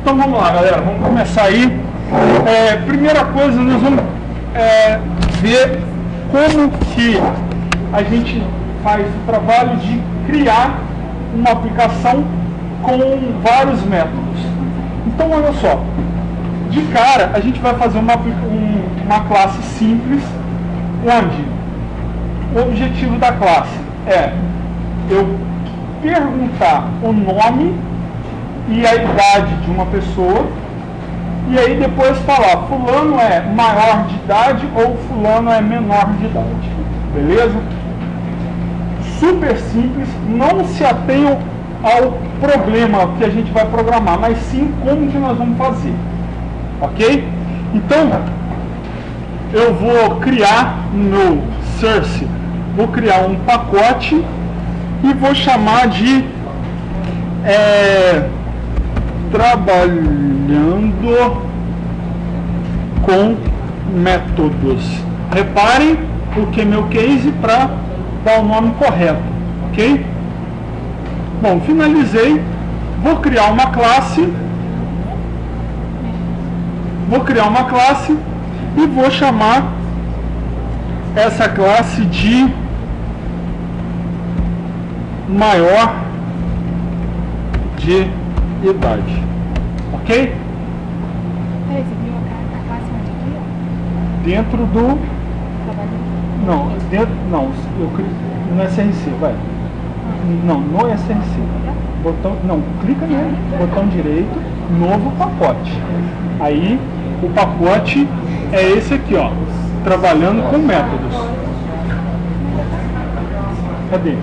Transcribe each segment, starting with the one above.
Então vamos lá, galera, vamos começar aí. Primeira coisa, nós vamos ver como que a gente faz o trabalho de criar uma aplicação com vários métodos. Então olha só, de cara a gente vai fazer uma classe simples, onde o objetivo da classe é eu perguntar o nome e a idade de uma pessoa, e aí depois falar fulano é maior de idade ou fulano é menor de idade, beleza? Super simples, não se atenham ao problema que a gente vai programar, mas sim como que nós vamos fazer, ok? Então, eu vou criar no Source, vou criar um pacote e vou chamar de trabalhando com métodos. Reparem o que é meu case para dar o nome correto, ok? Bom, finalizei. Vou criar uma classe. E vou chamar essa classe de maior de idade, ok? Peraí, você viu a classe onde aqui, ó? Dentro do... Não, eu clico no SRC, vai. Não, no SRC. Clica nele, botão direito, novo pacote. Aí, o pacote é esse aqui, ó, trabalhando com métodos. Cadê?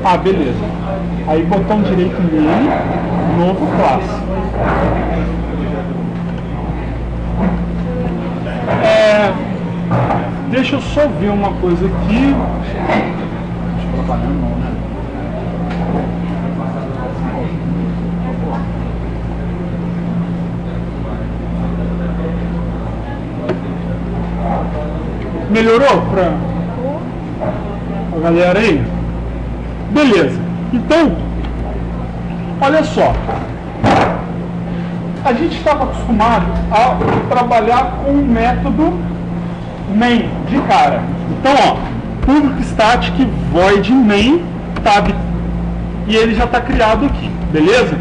Ah, beleza. Aí, botão direito nele, novo classe. Deixa eu só ver uma coisa aqui. Deixa eu trabalhar não, né? Melhorou para a galera aí? Beleza. Então, olha só. A gente estava acostumado a trabalhar com o método main de cara. Então, ó, public static void main tab, e ele já está criado aqui, beleza?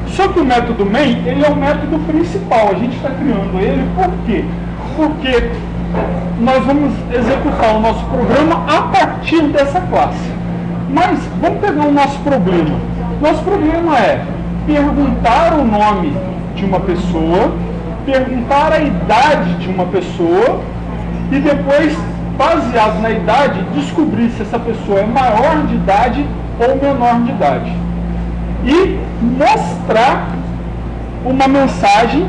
Só que o método main, ele é o método principal. A gente está criando ele por quê? Porque nós vamos executar o nosso programa a partir dessa classe. Mas vamos pegar o nosso problema. Nosso problema é perguntar o nome de uma pessoa, perguntar a idade de uma pessoa e depois, baseado na idade, descobrir se essa pessoa é maior de idade ou menor de idade. E mostrar uma mensagem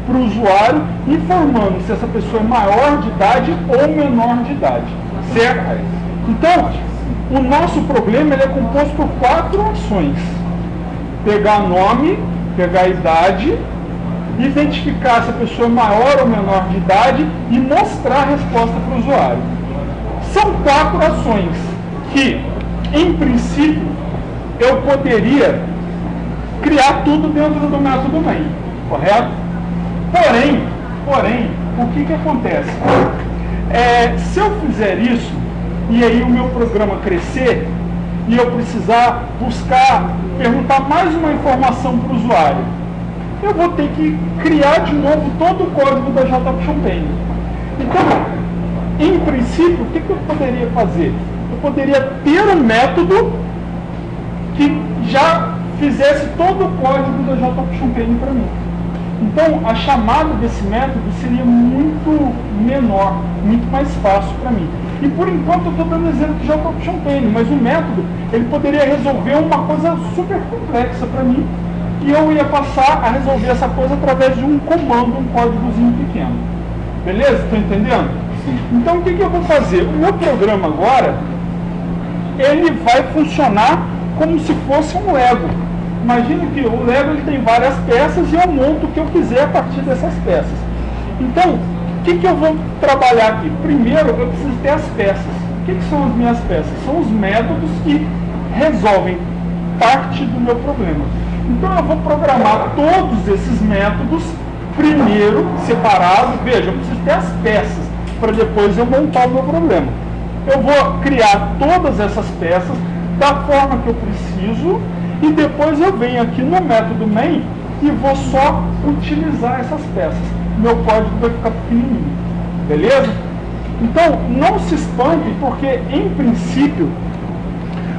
para o usuário informando se essa pessoa é maior de idade ou menor de idade, certo? Então, o nosso problema ele é composto por 4 ações: pegar nome, pegar idade, identificar se a pessoa é maior ou menor de idade e mostrar a resposta para o usuário. São 4 ações que, em princípio, eu poderia criar tudo dentro do método main, correto? Porém, o que acontece? Se eu fizer isso, e aí o meu programa crescer, e eu precisar perguntar mais uma informação para o usuário, eu vou ter que criar de novo todo o código da JChampaign. Então, em princípio, o que eu poderia fazer? Eu poderia ter um método que já fizesse todo o código da JChampaign para mim. Então, a chamada desse método seria muito menor, muito mais fácil para mim. E por enquanto eu estou dando exemplo de JChampaign, mas o método ele poderia resolver uma coisa super complexa para mim, e eu ia passar a resolver essa coisa através de um comando, um códigozinho pequeno. Beleza? Estão entendendo? Sim. Então o que eu vou fazer? O meu programa agora, ele vai funcionar como se fosse um Lego. Imagina que o Lego ele tem várias peças e eu monto o que eu quiser a partir dessas peças. Então, o que eu vou trabalhar aqui? Primeiro, eu preciso ter as peças. O que são as minhas peças? São os métodos que resolvem parte do meu problema. Então eu vou programar todos esses métodos primeiro, separado. Veja, eu preciso ter as peças para depois eu montar o meu problema. Eu vou criar todas essas peças da forma que eu preciso e depois eu venho aqui no método main e vou só utilizar essas peças. Meu código vai ficar pequenininho, beleza? Então, não se espante, porque em princípio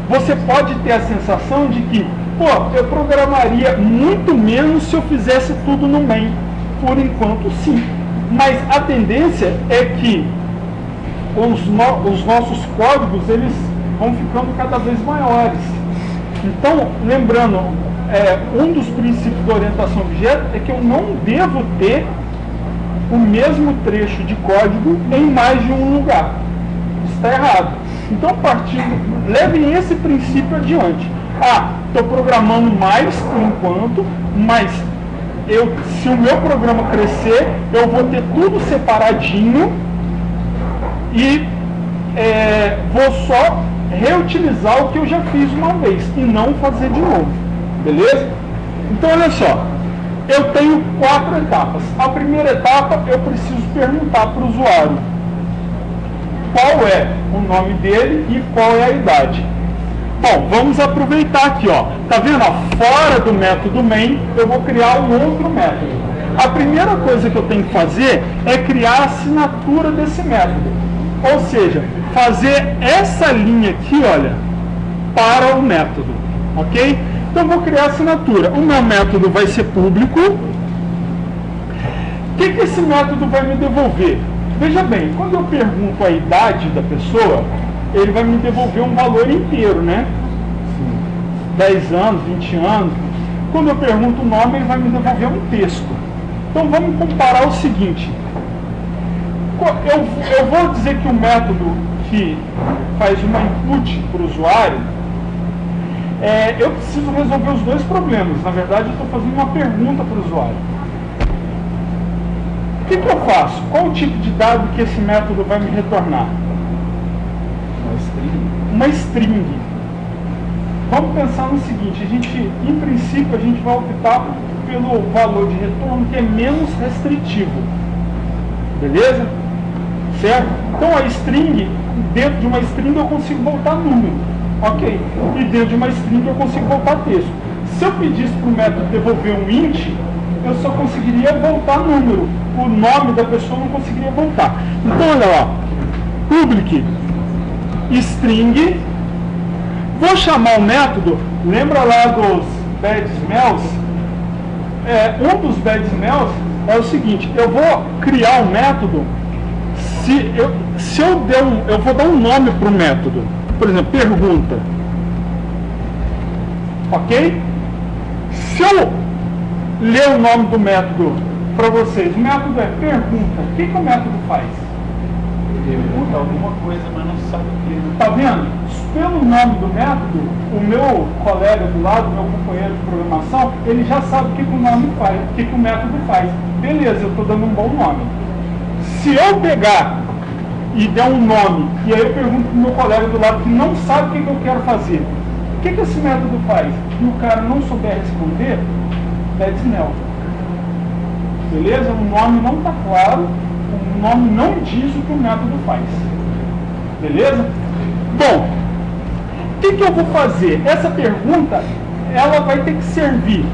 você pode ter a sensação de que, pô, eu programaria muito menos se eu fizesse tudo no main. Por enquanto, sim. Mas a tendência é que os nossos códigos eles vão ficando cada vez maiores. Então, lembrando, um dos princípios da orientação a objeto é que eu não devo ter o mesmo trecho de código em mais de um lugar. Isso está errado. Então, levem esse princípio adiante. Estou programando mais por enquanto, mas se o meu programa crescer, eu vou ter tudo separadinho e vou só reutilizar o que eu já fiz uma vez e não fazer de novo. Beleza? Então, olha só. Eu tenho 4 etapas. A primeira etapa, eu preciso perguntar para o usuário qual é o nome dele e qual é a idade. Bom, vamos aproveitar aqui, ó. Tá vendo? Ó, fora do método main, eu vou criar um outro método. A primeira coisa que eu tenho que fazer é criar a assinatura desse método. Ou seja, fazer essa linha aqui, olha, para o método. Ok? Então, eu vou criar a assinatura. O meu método vai ser público. O que esse método vai me devolver? Veja bem, quando eu pergunto a idade da pessoa, ele vai me devolver um valor inteiro, né? 10 anos, 20 anos. Quando eu pergunto o nome, ele vai me devolver um texto. Então, vamos comparar o seguinte. Eu vou dizer que o método que faz uma input para o usuário, eu preciso resolver os dois problemas. Na verdade, eu estou fazendo uma pergunta para o usuário. O que eu faço? Qual o tipo de dado que esse método vai me retornar? Uma string. Vamos pensar no seguinte, em princípio, a gente vai optar pelo valor de retorno que é menos restritivo. Beleza? Certo? Então, a string, dentro de uma string eu consigo voltar número. Ok. E dentro de uma string eu consigo voltar texto. Se eu pedisse para o método devolver um int, eu só conseguiria voltar número. O nome da pessoa eu não conseguiria voltar. Então, olha lá. Public string. Vou chamar o método. Lembra lá dos bad smells? Um dos bad smells é o seguinte. Eu vou criar um método. Eu vou dar um nome para o método. Por exemplo, pergunta. Ok? Se eu ler o nome do método para vocês, o método é pergunta. O que o método faz? Pergunta alguma coisa, mas não sabe o que. Está vendo? Pelo nome do método, o meu colega do lado, meu companheiro de programação, ele já sabe o que o nome faz, o que o método faz. Beleza, eu estou dando um bom nome. Se eu pegar e der um nome, e aí eu pergunto para o meu colega do lado que não sabe o que eu quero fazer, o que esse método faz? E o cara não souber responder, bad smell. Beleza? O nome não está claro, o nome não diz o que o método faz. Beleza? Bom, o que eu vou fazer? Essa pergunta, ela vai ter que servir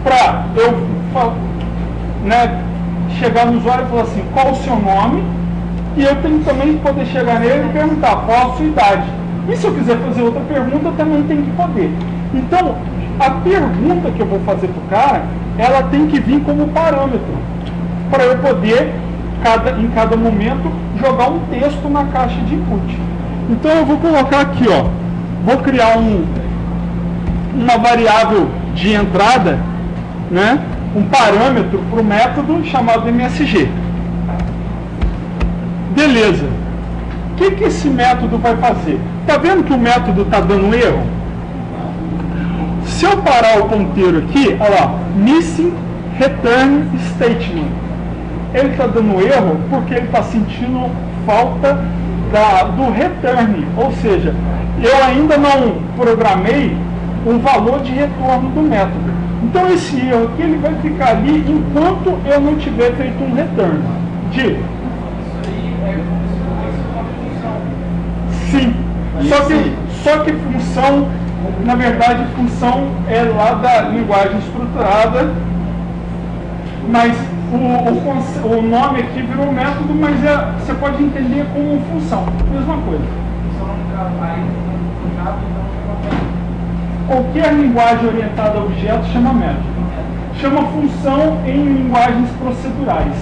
para eu chegar no usuário e falar assim, qual o seu nome? E eu tenho também que poder chegar nele e perguntar qual a sua idade. E se eu quiser fazer outra pergunta, eu também tenho que poder. Então, a pergunta que eu vou fazer para o cara, ela tem que vir como parâmetro, para eu poder, em cada momento, jogar um texto na caixa de input. Então, eu vou colocar aqui, ó, vou criar uma variável de entrada, né, um parâmetro para o método chamado MSG. Beleza. O que esse método vai fazer? Está vendo que o método está dando erro? Se eu parar o ponteiro aqui, olha lá, missing return statement. Ele está dando erro porque ele está sentindo falta do return. Ou seja, eu ainda não programei o valor de retorno do método. Então esse erro aqui ele vai ficar ali enquanto eu não tiver feito um return. Diga. Sim. Só que função, na verdade, função é lá da linguagem estruturada, mas o nome aqui virou método, mas você pode entender como função, mesma coisa. Qualquer linguagem orientada a objetos chama método. Chama função em linguagens procedurais.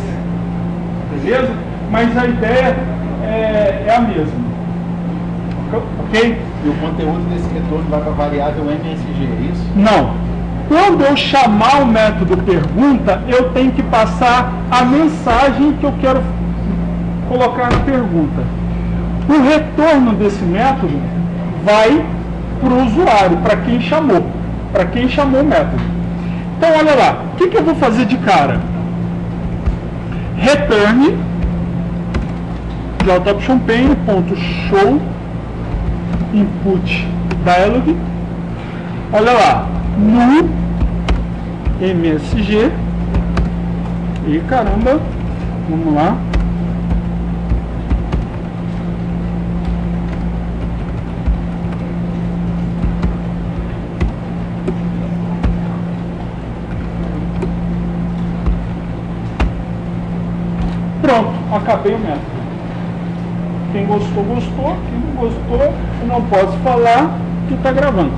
Beleza? Mas a ideia é a mesma. Ok? E o conteúdo desse retorno vai para a variável MSG, é isso? Não. Quando eu chamar o método pergunta, eu tenho que passar a mensagem que eu quero colocar na pergunta. O retorno desse método vai para o usuário, para quem chamou o método. Então, olha lá, o que eu vou fazer de cara? Return JavaOptionPane.show input dialog, olha lá, no MSG, e caramba, vamos lá, pronto, acabei o método. Quem gostou, gostou. Quem não gostou, eu não posso falar que está gravando.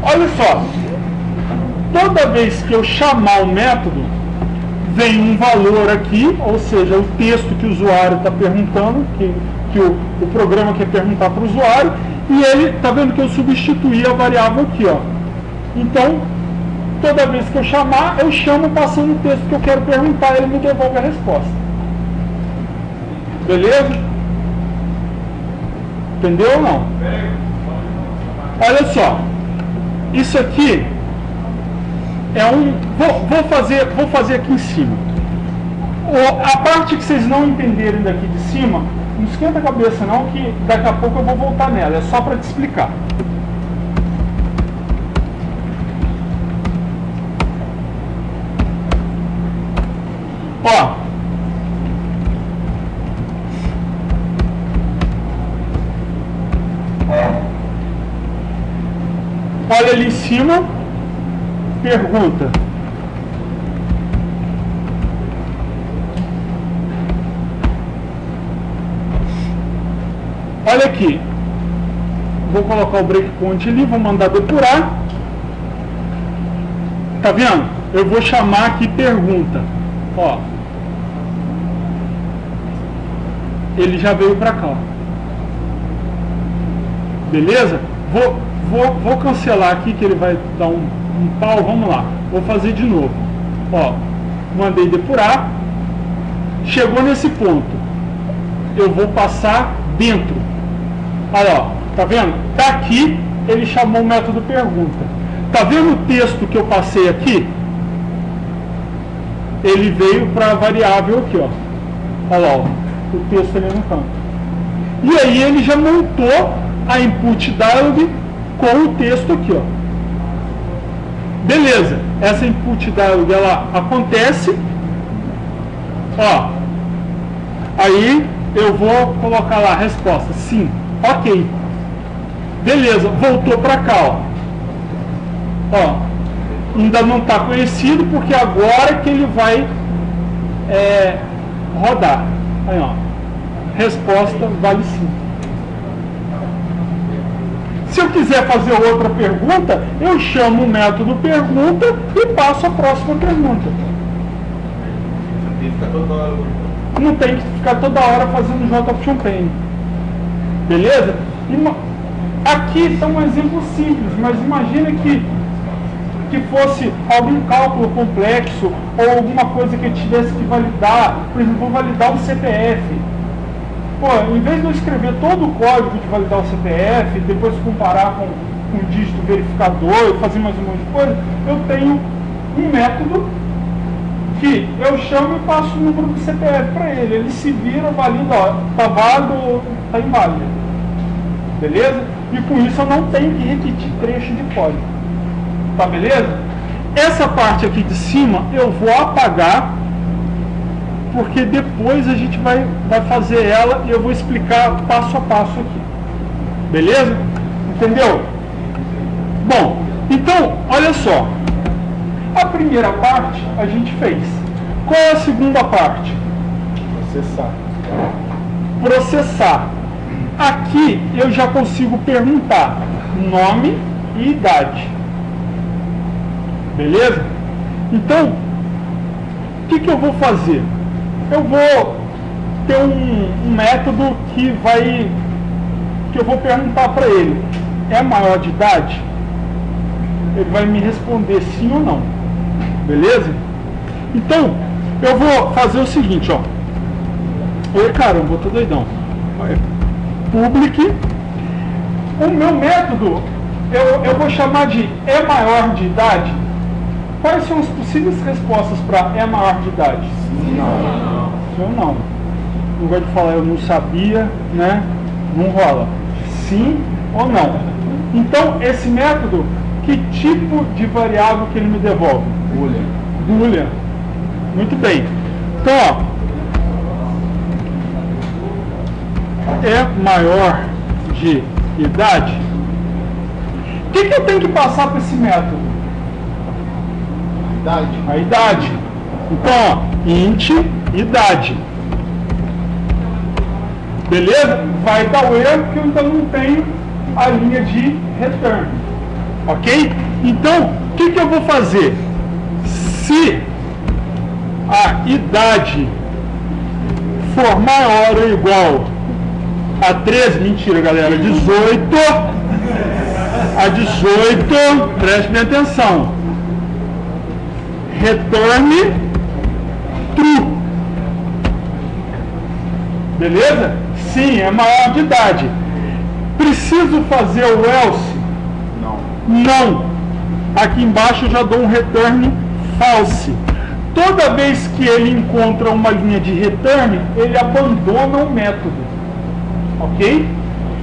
Olha só. Toda vez que eu chamar o método, vem um valor aqui, ou seja, o texto que o usuário está perguntando, que o programa quer perguntar para o usuário, e ele, está vendo que eu substituí a variável aqui, ó. Então, toda vez que eu chamar, eu chamo passando o texto que eu quero perguntar, ele me devolve a resposta. Beleza? Entendeu ou não? Olha só, isso aqui é vou fazer aqui em cima. A parte que vocês não entenderem daqui de cima, não esquenta a cabeça não, que daqui a pouco eu vou voltar nela, é só para te explicar. Ó, olha ali em cima, pergunta. Olha aqui, vou colocar o breakpoint ali, vou mandar depurar. Tá vendo? Eu vou chamar aqui pergunta. Ó, ele já veio para cá. Beleza? Vou cancelar aqui que ele vai dar um pau. Vamos lá, vou fazer de novo. Ó, mandei depurar. Chegou nesse ponto, eu vou passar dentro. Olha, ó, tá vendo? Daqui ele chamou o método pergunta. Tá vendo o texto que eu passei aqui? Ele veio para a variável aqui, ó. Olha lá, ó, o texto ali no canto. E aí ele já montou a input dialog com o texto aqui, ó. Beleza, essa input dialog ela acontece, ó. Aí eu vou colocar lá a resposta, sim, ok. Beleza, voltou para cá, ó. Ainda não está conhecido porque agora que ele vai rodar. Aí, ó, resposta vale sim. Se eu quiser fazer outra pergunta, eu chamo o método pergunta e passo a próxima pergunta. Não tem que ficar toda hora fazendo JOptionPane. Beleza? Aqui está um exemplo simples, mas imagina que fosse algum cálculo complexo ou alguma coisa que eu tivesse que validar. Por exemplo, vou validar um CPF. Pô, em vez de eu escrever todo o código de validar o CPF, depois comparar com um dígito verificador e fazer mais um monte de coisa, eu tenho um método que eu chamo e passo o número do CPF para ele. Ele se vira, valida, ó, tá válido ou tá inválido. Beleza? E com isso eu não tenho que repetir trecho de código. Tá beleza? Essa parte aqui de cima eu vou apagar, porque depois a gente vai fazer ela e eu vou explicar passo a passo aqui. Beleza? Entendeu? Bom, então, olha só. A primeira parte a gente fez. Qual é a segunda parte? Processar. Processar. Aqui eu já consigo perguntar nome e idade. Beleza? Então, o que eu vou fazer? Eu vou ter um método que eu vou perguntar para ele: é maior de idade? Ele vai me responder sim ou não. Beleza? Então, eu vou fazer o seguinte, ó. Oi, caramba, eu tô doidão. Public. O meu método, eu vou chamar de é maior de idade. Quais são as possíveis respostas para é maior de idade? Sim, não. Eu não. Não gosto de falar eu não sabia, né? Não rola. Sim ou não. Então, esse método, que tipo de variável que ele me devolve? Boolean. Boolean. Muito bem. Então, ó, é maior de idade. O que eu tenho que passar para esse método? Idade. A idade. Então, ó, int idade. Beleza? Vai dar o erro porque eu ainda não tenho a linha de return. Ok? Então, o que eu vou fazer? Se a idade for maior ou igual a 13, mentira galera, 18, a 18, preste bem atenção, return true. Beleza? Sim, é maior de idade. Preciso fazer o else? Não. Aqui embaixo eu já dou um return false. Toda vez que ele encontra uma linha de return, ele abandona o método. Ok?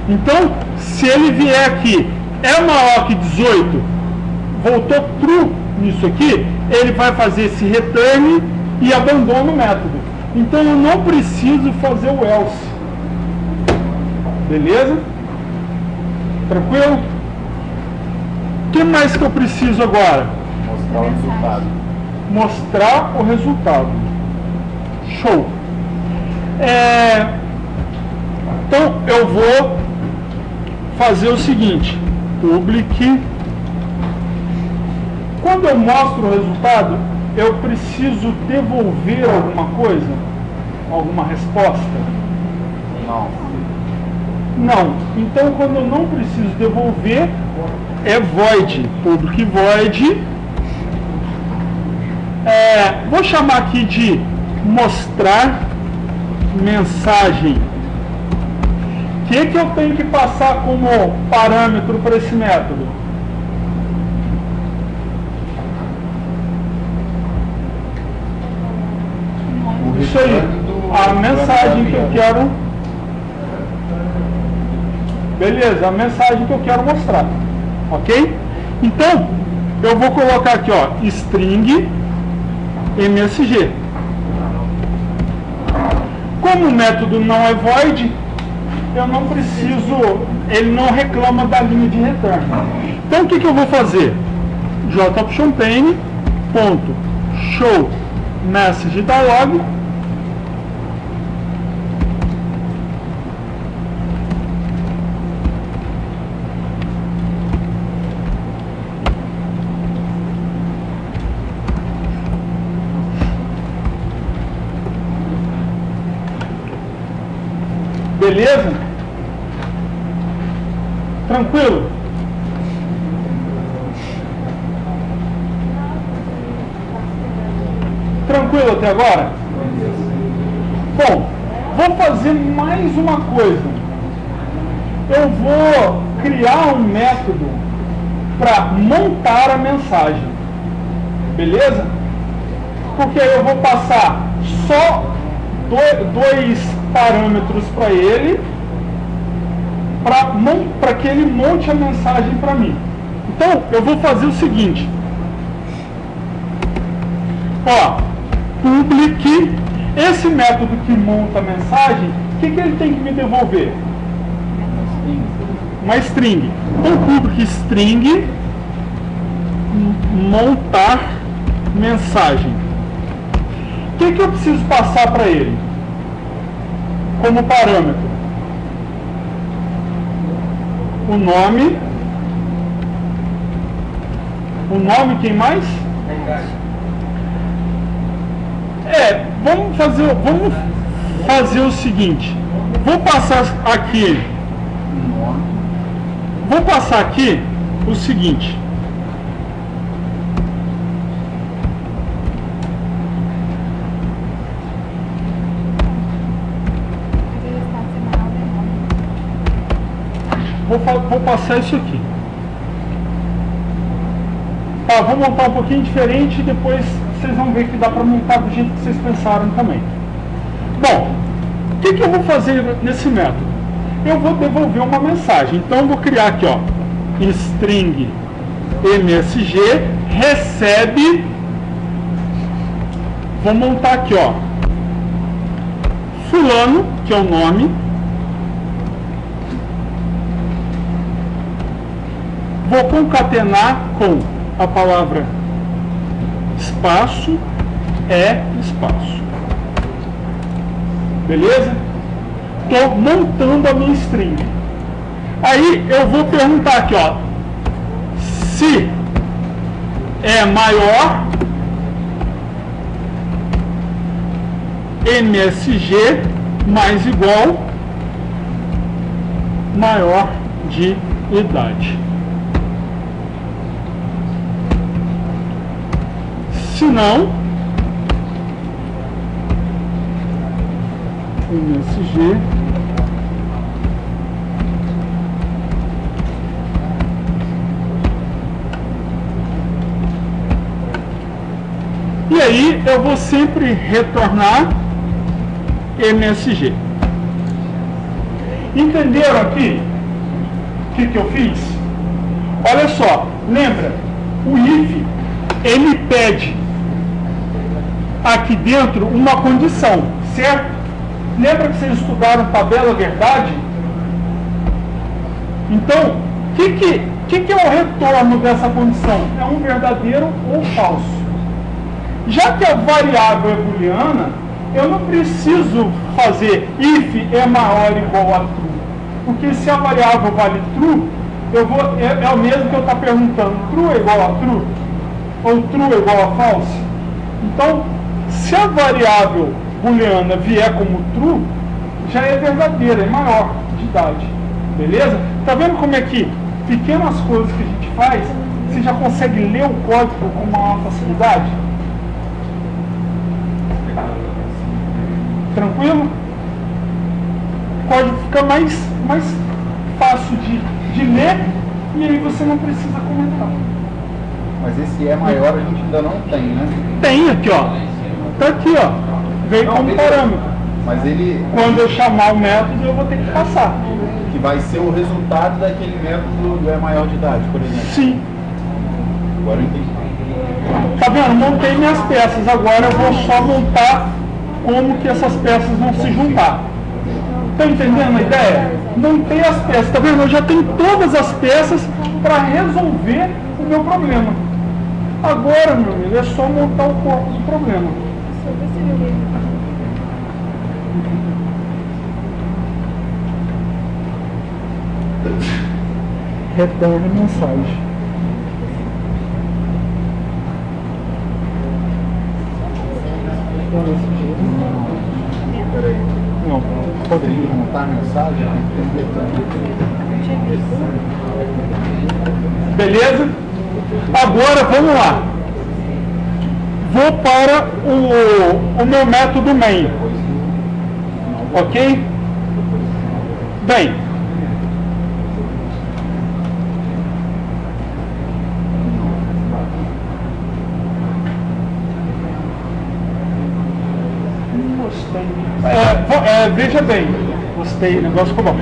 Então, se ele vier aqui, é maior que 18, voltou true nisso aqui, ele vai fazer esse return e abandona o método. Então eu não preciso fazer o else. Beleza? Tranquilo? O que mais que eu preciso agora? Mostrar o resultado. Mostrar o resultado. Show. Então eu vou fazer o seguinte: public. Quando eu mostro o resultado, eu preciso devolver alguma coisa? Alguma resposta? Não. Não. Então, quando eu não preciso devolver, é void. Public void. Vou chamar aqui de mostrar mensagem. O que eu tenho que passar como parâmetro para esse método? Isso aí, a mensagem que eu quero. Beleza, a mensagem que eu quero mostrar. Ok? Então, eu vou colocar aqui, ó, string msg. Como o método não é void, eu não preciso, ele não reclama da linha de return. Então, o que eu vou fazer? joptionpane ponto show message dialog. Beleza? Tranquilo? Tranquilo até agora? Bom, vou fazer mais uma coisa. Eu vou criar um método para montar a mensagem. Beleza? Porque aí eu vou passar só dois parâmetros para ele, para que ele monte a mensagem para mim. Então, eu vou fazer o seguinte: Ó, public, esse método que monta a mensagem, o que ele tem que me devolver? Uma string. Então, public string montar mensagem. O que eu preciso passar para ele como parâmetro? O nome, quem mais? Vamos fazer o seguinte. Vou passar aqui o seguinte. Vou passar isso aqui. Tá, vou montar um pouquinho diferente e depois vocês vão ver que dá para montar do jeito que vocês pensaram também. Bom, o que eu vou fazer nesse método? Eu vou devolver uma mensagem. Então eu vou criar aqui, ó, string msg recebe. Vou montar aqui, ó, fulano, que é o nome. Vou concatenar com a palavra espaço, espaço. Beleza? Estou montando a minha string. Aí eu vou perguntar aqui, ó, se é maior msg mais igual maior de idade. Se não, msg e aí eu vou sempre retornar msg. Entenderam aqui o que eu fiz? Olha só, lembra, o if ele pede aqui dentro uma condição, certo? Lembra que vocês estudaram tabela verdade? Então, o que é o retorno dessa condição? É um verdadeiro ou falso? Já que a variável é booleana, eu não preciso fazer if é maior ou igual a true, porque se a variável vale true, é o mesmo que eu estou perguntando, true é igual a true? Ou true é igual a false? Então, se a variável booleana vier como true, já é verdadeira, é maior de idade. Beleza? Tá vendo como é que pequenas coisas que a gente faz, você já consegue ler o código com maior facilidade? Tranquilo? O código fica mais fácil de ler e aí você não precisa comentar. Mas esse é maior a gente ainda não tem, né? Tem aqui, ó. Tá aqui, ó. Veio como parâmetro. Mas ele... Quando eu chamar o método, eu vou ter que passar. Que vai ser o resultado daquele método do é maior de idade, por exemplo. Sim. Agora eu entendi. Tá vendo? Montei minhas peças. Agora eu vou só montar como que essas peças vão se juntar. Tá entendendo a ideia? Montei as peças. Tá vendo? Eu já tenho todas as peças para resolver o meu problema. Agora, meu amigo, é só montar o corpo do problema. Retorne mensagem. Peraí. Não, pode Tem que montar a mensagem? Beleza? Agora vamos lá. Vou para o meu método main. Ok? Bem. Veja bem. Gostei, o negócio ficou bom.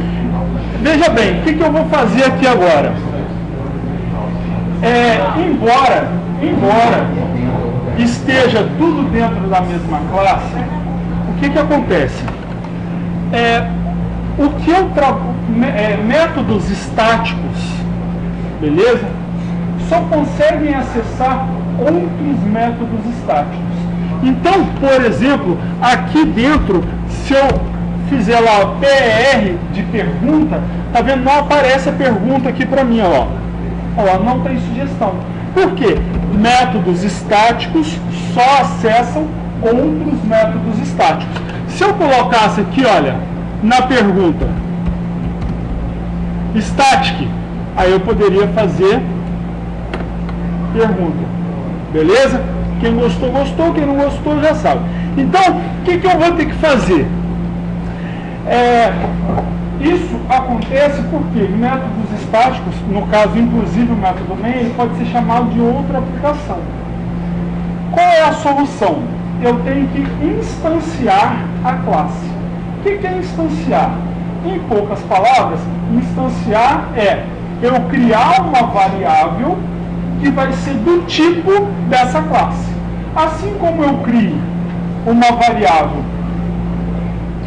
Veja bem, o que eu vou fazer aqui agora? Embora esteja tudo dentro da mesma classe, o que acontece? O que eu métodos estáticos, beleza? Só conseguem acessar outros métodos estáticos. Então, por exemplo, aqui dentro, se eu fizer lá PR de pergunta, tá vendo? Não aparece a pergunta aqui para mim, ó. Ó, não tem sugestão. Por quê? Métodos estáticos só acessam outros métodos estáticos. Se eu colocasse aqui, olha, na pergunta static, aí eu poderia fazer pergunta, beleza? Quem gostou, gostou, quem não gostou já sabe. Então, o que eu vou ter que fazer? Isso acontece porque métodos estáticos, no caso inclusive o método main, ele pode ser chamado de outra aplicação. Qual é a solução? Eu tenho que instanciar a classe. O que é instanciar? Em poucas palavras, instanciar é eu criar uma variável que vai ser do tipo dessa classe. Assim como eu crio uma variável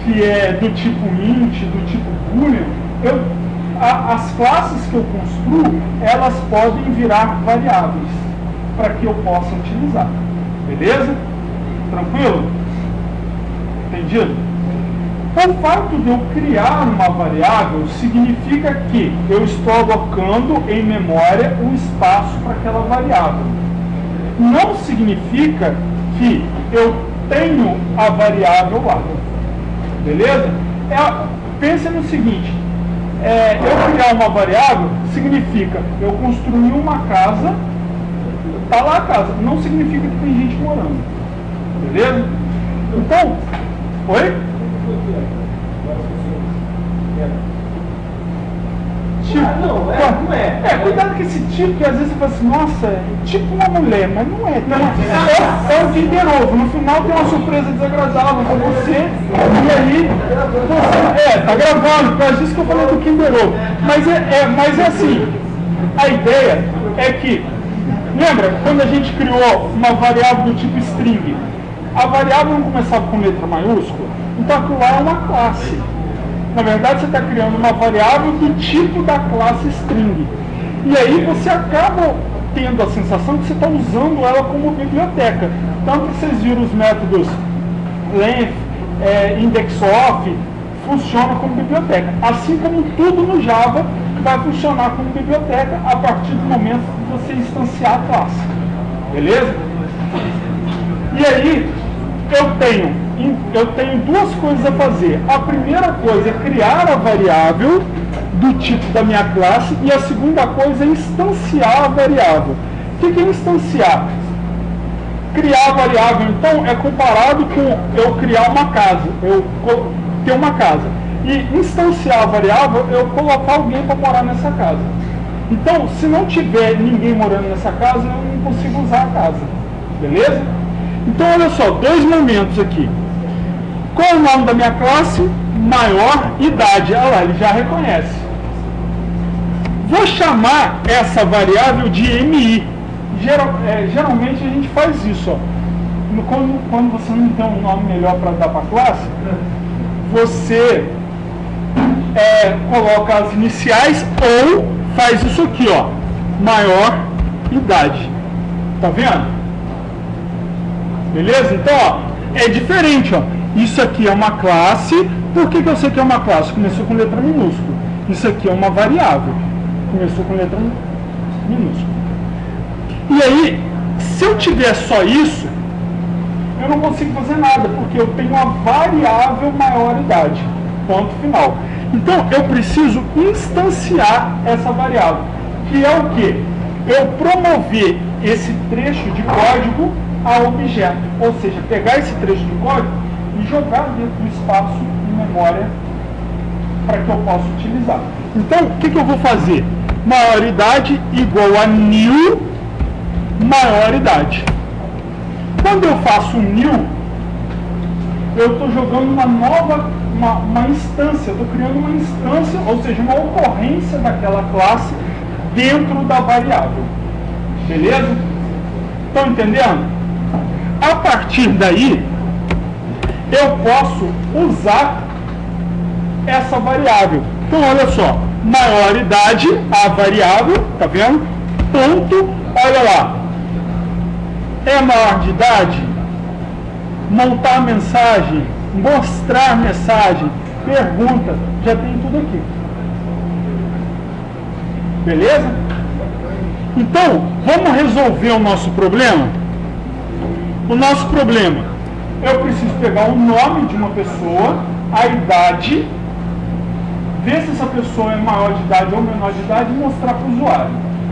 que é do tipo int, do tipo boolean, as classes que eu construo, elas podem virar variáveis para que eu possa utilizar. Beleza? Tranquilo? Entendido? O fato de eu criar uma variável significa que eu estou alocando em memória um espaço para aquela variável. Não significa que eu tenho a variável lá. Beleza? Pense no seguinte, eu criar uma variável significa eu construir uma casa, está lá a casa, não significa que tem gente morando. Beleza? Então, oi? Cuidado com esse tipo, que às vezes você fala assim, nossa, é tipo uma mulher, mas não é. É o Kinder Ovo. No final tem uma surpresa desagradável com você, e aí você, tá gravando, por causa disso que eu falei do Kinder Ovo. Mas é assim, a ideia é que, lembra, quando a gente criou uma variável do tipo string, a variável não começava com letra maiúscula, então aquilo lá é uma classe. Na verdade, você está criando uma variável do tipo da classe string. E aí você acaba tendo a sensação que você está usando ela como biblioteca. Tanto que vocês viram os métodos length, indexOf, funciona como biblioteca. Assim como tudo no Java vai funcionar como biblioteca a partir do momento que você instanciar a classe. Beleza? E aí, eu tenho duas coisas a fazer. A primeira coisa é criar a variável do tipo da minha classe, e a segunda coisa é instanciar a variável. O que é instanciar? Criar a variável, então, é comparado com eu criar uma casa, eu ter uma casa. E instanciar a variável é eu colocar alguém para morar nessa casa. Então, se não tiver ninguém morando nessa casa, eu não consigo usar a casa. Beleza? Então, olha só, dois momentos aqui. Qual é o nome da minha classe? Maior idade. Olha lá, ele já reconhece. Vou chamar essa variável de MI. Geralmente a gente faz isso. Ó. Quando você não tem um nome melhor para dar para a classe, você coloca as iniciais ou faz isso aqui, ó, maior idade. Tá vendo? Beleza? Então, ó, é diferente, ó. Isso aqui é uma classe. Por que eu sei que é uma classe? Começou com letra minúscula. Isso aqui é uma variável. Começou com letra minúscula. E aí, se eu tiver só isso, eu não consigo fazer nada, porque eu tenho uma variável maior idade. Ponto final. Então, eu preciso instanciar essa variável, que é o quê? Eu promover esse trecho de código a objeto, ou seja, pegar esse trecho de código e jogar dentro do espaço de memória para que eu possa utilizar. Então, o que eu vou fazer? Maioridade igual a new maioridade. Quando eu faço new, eu estou jogando uma instância, estou criando uma instância, ou seja, uma ocorrência daquela classe dentro da variável. Beleza? Estão entendendo? A partir daí, eu posso usar essa variável. Então, olha só, maioridade, a variável, tá vendo? Ponto, olha lá. É maior de idade? Montar mensagem, mostrar mensagem, pergunta, já tem tudo aqui. Beleza? Então, vamos resolver o nosso problema? O nosso problema, eu preciso pegar o nome de uma pessoa, a idade, ver se essa pessoa é maior de idade ou menor de idade e mostrar para o usuário.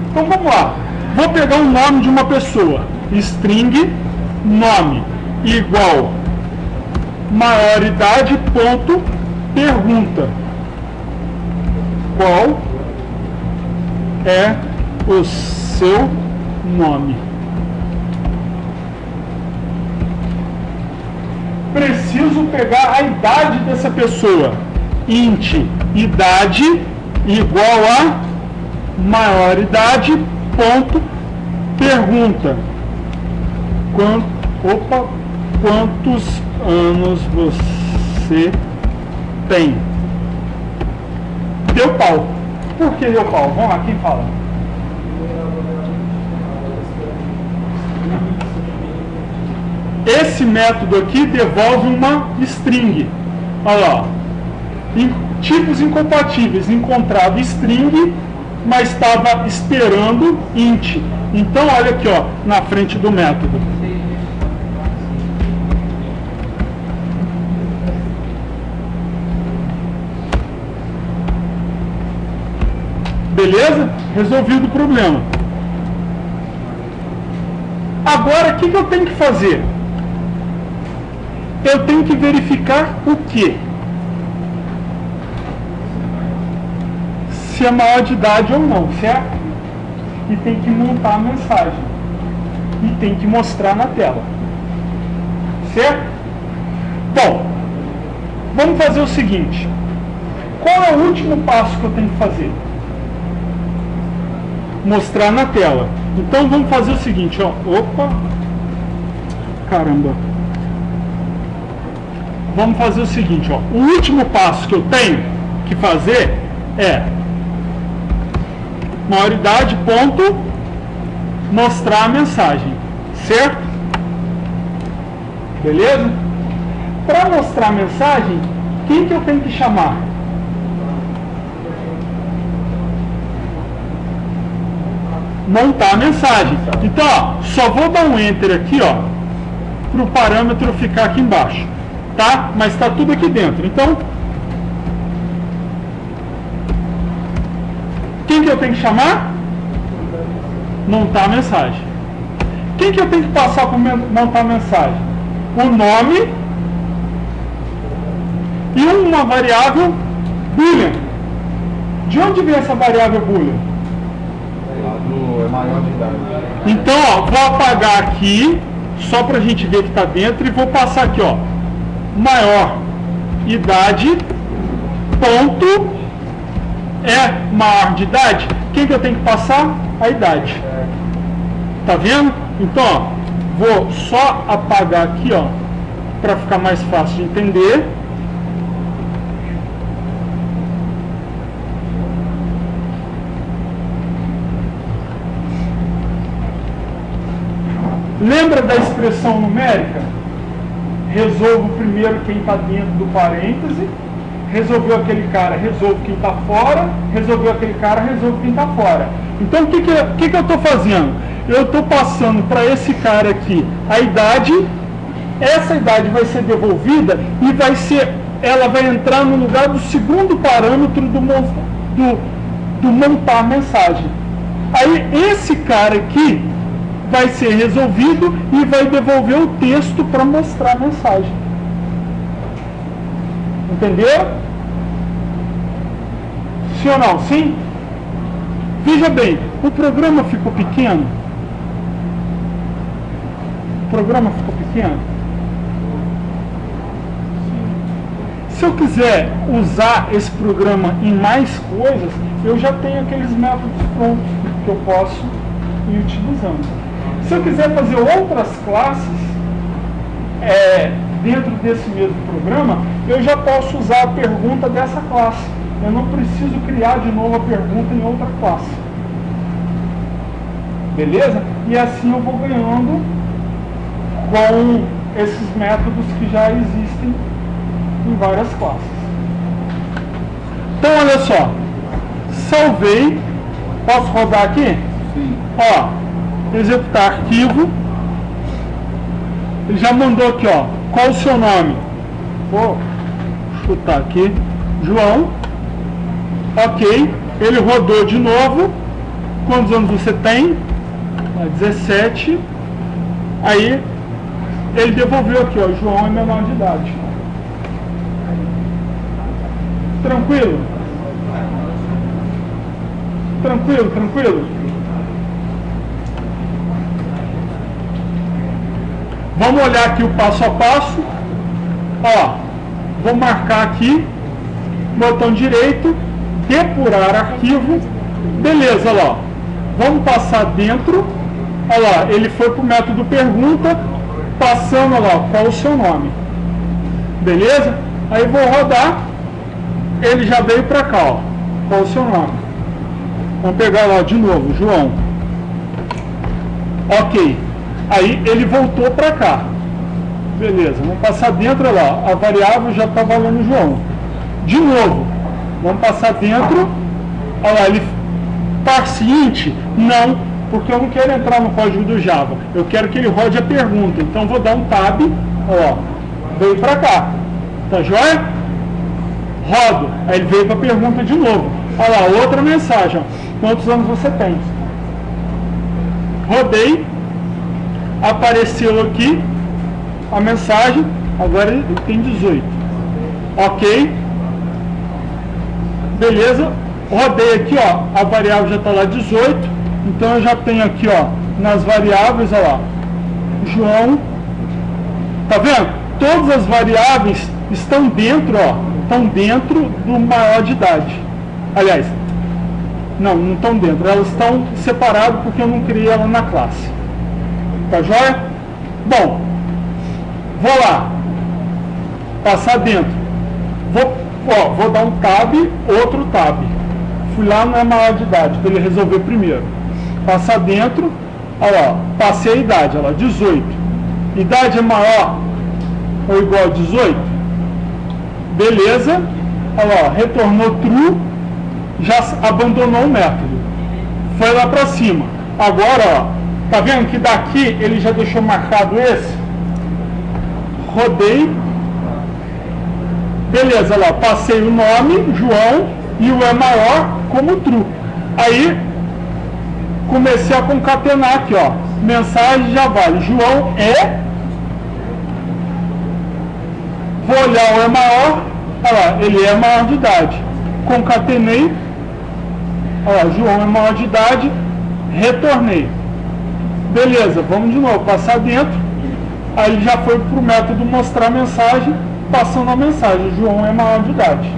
Então vamos lá. Vou pegar o nome de uma pessoa. String nome igual maioridade ponto pergunta. Qual é o seu nome? Preciso pegar a idade dessa pessoa. Int idade igual a maioridade ponto pergunta. Quantos anos você tem? Deu pau. Por que deu pau? Vamos lá, quem fala? Esse método aqui devolve uma string. Olha lá. Tipos incompatíveis. Encontrava string, mas estava esperando int. Então, olha aqui, ó, na frente do método. Beleza? Resolvido o problema. Agora, o que eu tenho que fazer? Eu tenho que verificar o quê? Se é maior de idade ou não, certo? E tem que montar a mensagem. E tem que mostrar na tela. Certo? Bom, vamos fazer o seguinte. Qual é o último passo que eu tenho que fazer? Mostrar na tela. Então vamos fazer o seguinte, ó. Opa! Caramba! Vamos fazer o seguinte, ó. O último passo que eu tenho que fazer é maioridade ponto mostrar a mensagem, certo? Beleza? Para mostrar a mensagem, quem que eu tenho que chamar? Montar a mensagem. Então, ó, só vou dar um enter aqui, ó, para o parâmetro ficar aqui embaixo, tá? Mas está tudo aqui dentro. Então, quem que eu tenho que chamar? Montar a mensagem. Quem que eu tenho que passar para montar a mensagem? O nome e uma variável boolean. De onde vem essa variável boolean? É maior de idade. Então, ó, vou apagar aqui, só para a gente ver que está dentro, e vou passar aqui, ó, maior idade, ponto, é maior de idade. Quem que eu tenho que passar? A idade. Tá vendo? Então, ó, vou só apagar aqui, ó, para ficar mais fácil de entender. Lembra da expressão numérica? Resolvo primeiro quem está dentro do parêntese, resolveu aquele cara, resolvo quem está fora, resolveu aquele cara, resolvo quem está fora. Então, o que eu estou fazendo? Eu estou passando para esse cara aqui a idade, essa idade vai ser devolvida e ela vai entrar no lugar do segundo parâmetro do montar mensagem. Aí, esse cara aqui vai ser resolvido e vai devolver o texto para mostrar a mensagem. Entendeu? Sim ou não? Sim? Veja bem, o programa ficou pequeno? O programa ficou pequeno? Se eu quiser usar esse programa em mais coisas, eu já tenho aqueles métodos prontos que eu posso ir utilizando. Se eu quiser fazer outras classes, dentro desse mesmo programa, eu já posso usar a pergunta dessa classe. Eu não preciso criar de novo a pergunta em outra classe. Beleza? E assim eu vou ganhando com esses métodos que já existem em várias classes. Então, olha só. Salvei. Posso rodar aqui? Sim. Ó, executar arquivo. Ele já mandou aqui, ó. Qual o seu nome? Vou chutar aqui. João. Ok. Ele rodou de novo. Quantos anos você tem? 17. Aí ele devolveu aqui, ó. João é menor de idade. Tranquilo? Tranquilo? Vamos olhar aqui o passo a passo. Ó, vou marcar aqui, botão direito, depurar arquivo. Beleza, olha lá. Vamos passar dentro. Olha lá, ele foi para o método pergunta, passando, olha lá, qual o seu nome. Beleza? Aí vou rodar. Ele já veio para cá, ó. Qual o seu nome? Vamos pegar lá de novo, João. Ok. Aí ele voltou para cá. Beleza, vamos passar dentro, olha lá. A variável já está valendo João. De novo, vamos passar dentro. Olha lá, ele par seguinte? Não, porque eu não quero entrar no código do Java. Eu quero que ele rode a pergunta. Então vou dar um tab. Ó, veio para cá. Tá joia? Rodo. Aí ele veio para a pergunta de novo. Olha lá, outra mensagem. Ó. Quantos anos você tem? Rodei. Apareceu aqui a mensagem. Agora ele tem 18. Ok. Beleza. Rodei aqui, ó. A variável já está lá 18. Então eu já tenho aqui, ó, nas variáveis, ó lá, João. Tá vendo? Todas as variáveis estão dentro, ó. Estão dentro do maior de idade. Aliás, não estão dentro. Elas estão separadas porque eu não criei ela na classe. Tá joia? Bom, vou lá. Passar dentro. Vou dar um tab, outro tab. Fui lá na maior de idade, para ele resolver primeiro. Passar dentro. Olha lá, passei a idade, olha lá, 18. Idade é maior ou igual a 18? Beleza. Olha lá, retornou true. Já abandonou o método. Foi lá para cima. Agora, ó, tá vendo que daqui ele já deixou marcado esse? Rodei. Beleza, olha lá, passei o nome, João, e o é maior como true. Aí, comecei a concatenar aqui, ó. Mensagem já vale. João é. Vou olhar o é maior. Olha lá, ele é maior de idade. Concatenei. Olha lá, João é maior de idade. Retornei. Beleza, vamos de novo. Passar dentro. Aí ele já foi para o método mostrar a mensagem. Passando a mensagem. João é maior de idade.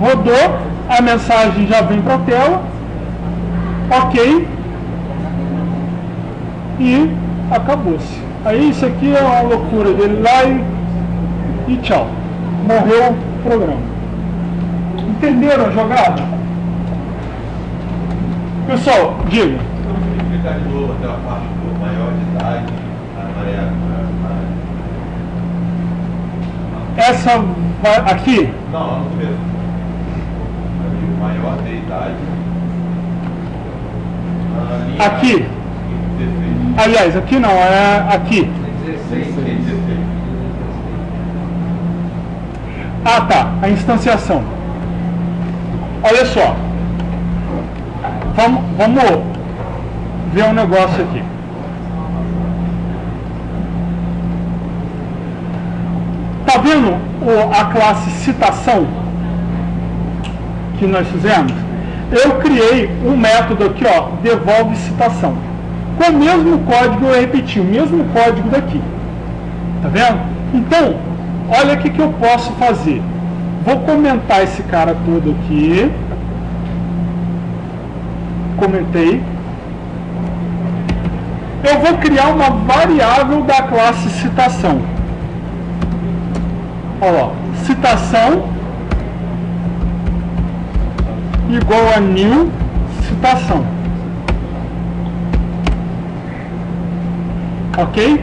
Rodou. A mensagem já vem para a tela. Ok. E acabou-se. Aí isso aqui é uma loucura dele lá e tchau. Morreu o programa. Entenderam a jogada? Pessoal, diga. Vamos explicar de novo aquela parte do maior de idade, a variável. Essa vai aqui? Não, no começo. O maior de idade. Aqui. 16. Aliás, aqui não, é aqui. 16. Ah, tá. A instanciação. Olha só. Vamos ver um negócio aqui. Tá vendo a classe citação que nós fizemos? Eu criei um método aqui, ó, devolve citação. Com o mesmo código eu repeti, o mesmo código daqui. Tá vendo? Então, olha o que eu posso fazer. Vou comentar esse cara todo aqui. Comentei. eu vou criar uma variável da classe citação. Olha lá, citação igual a new citação. Ok?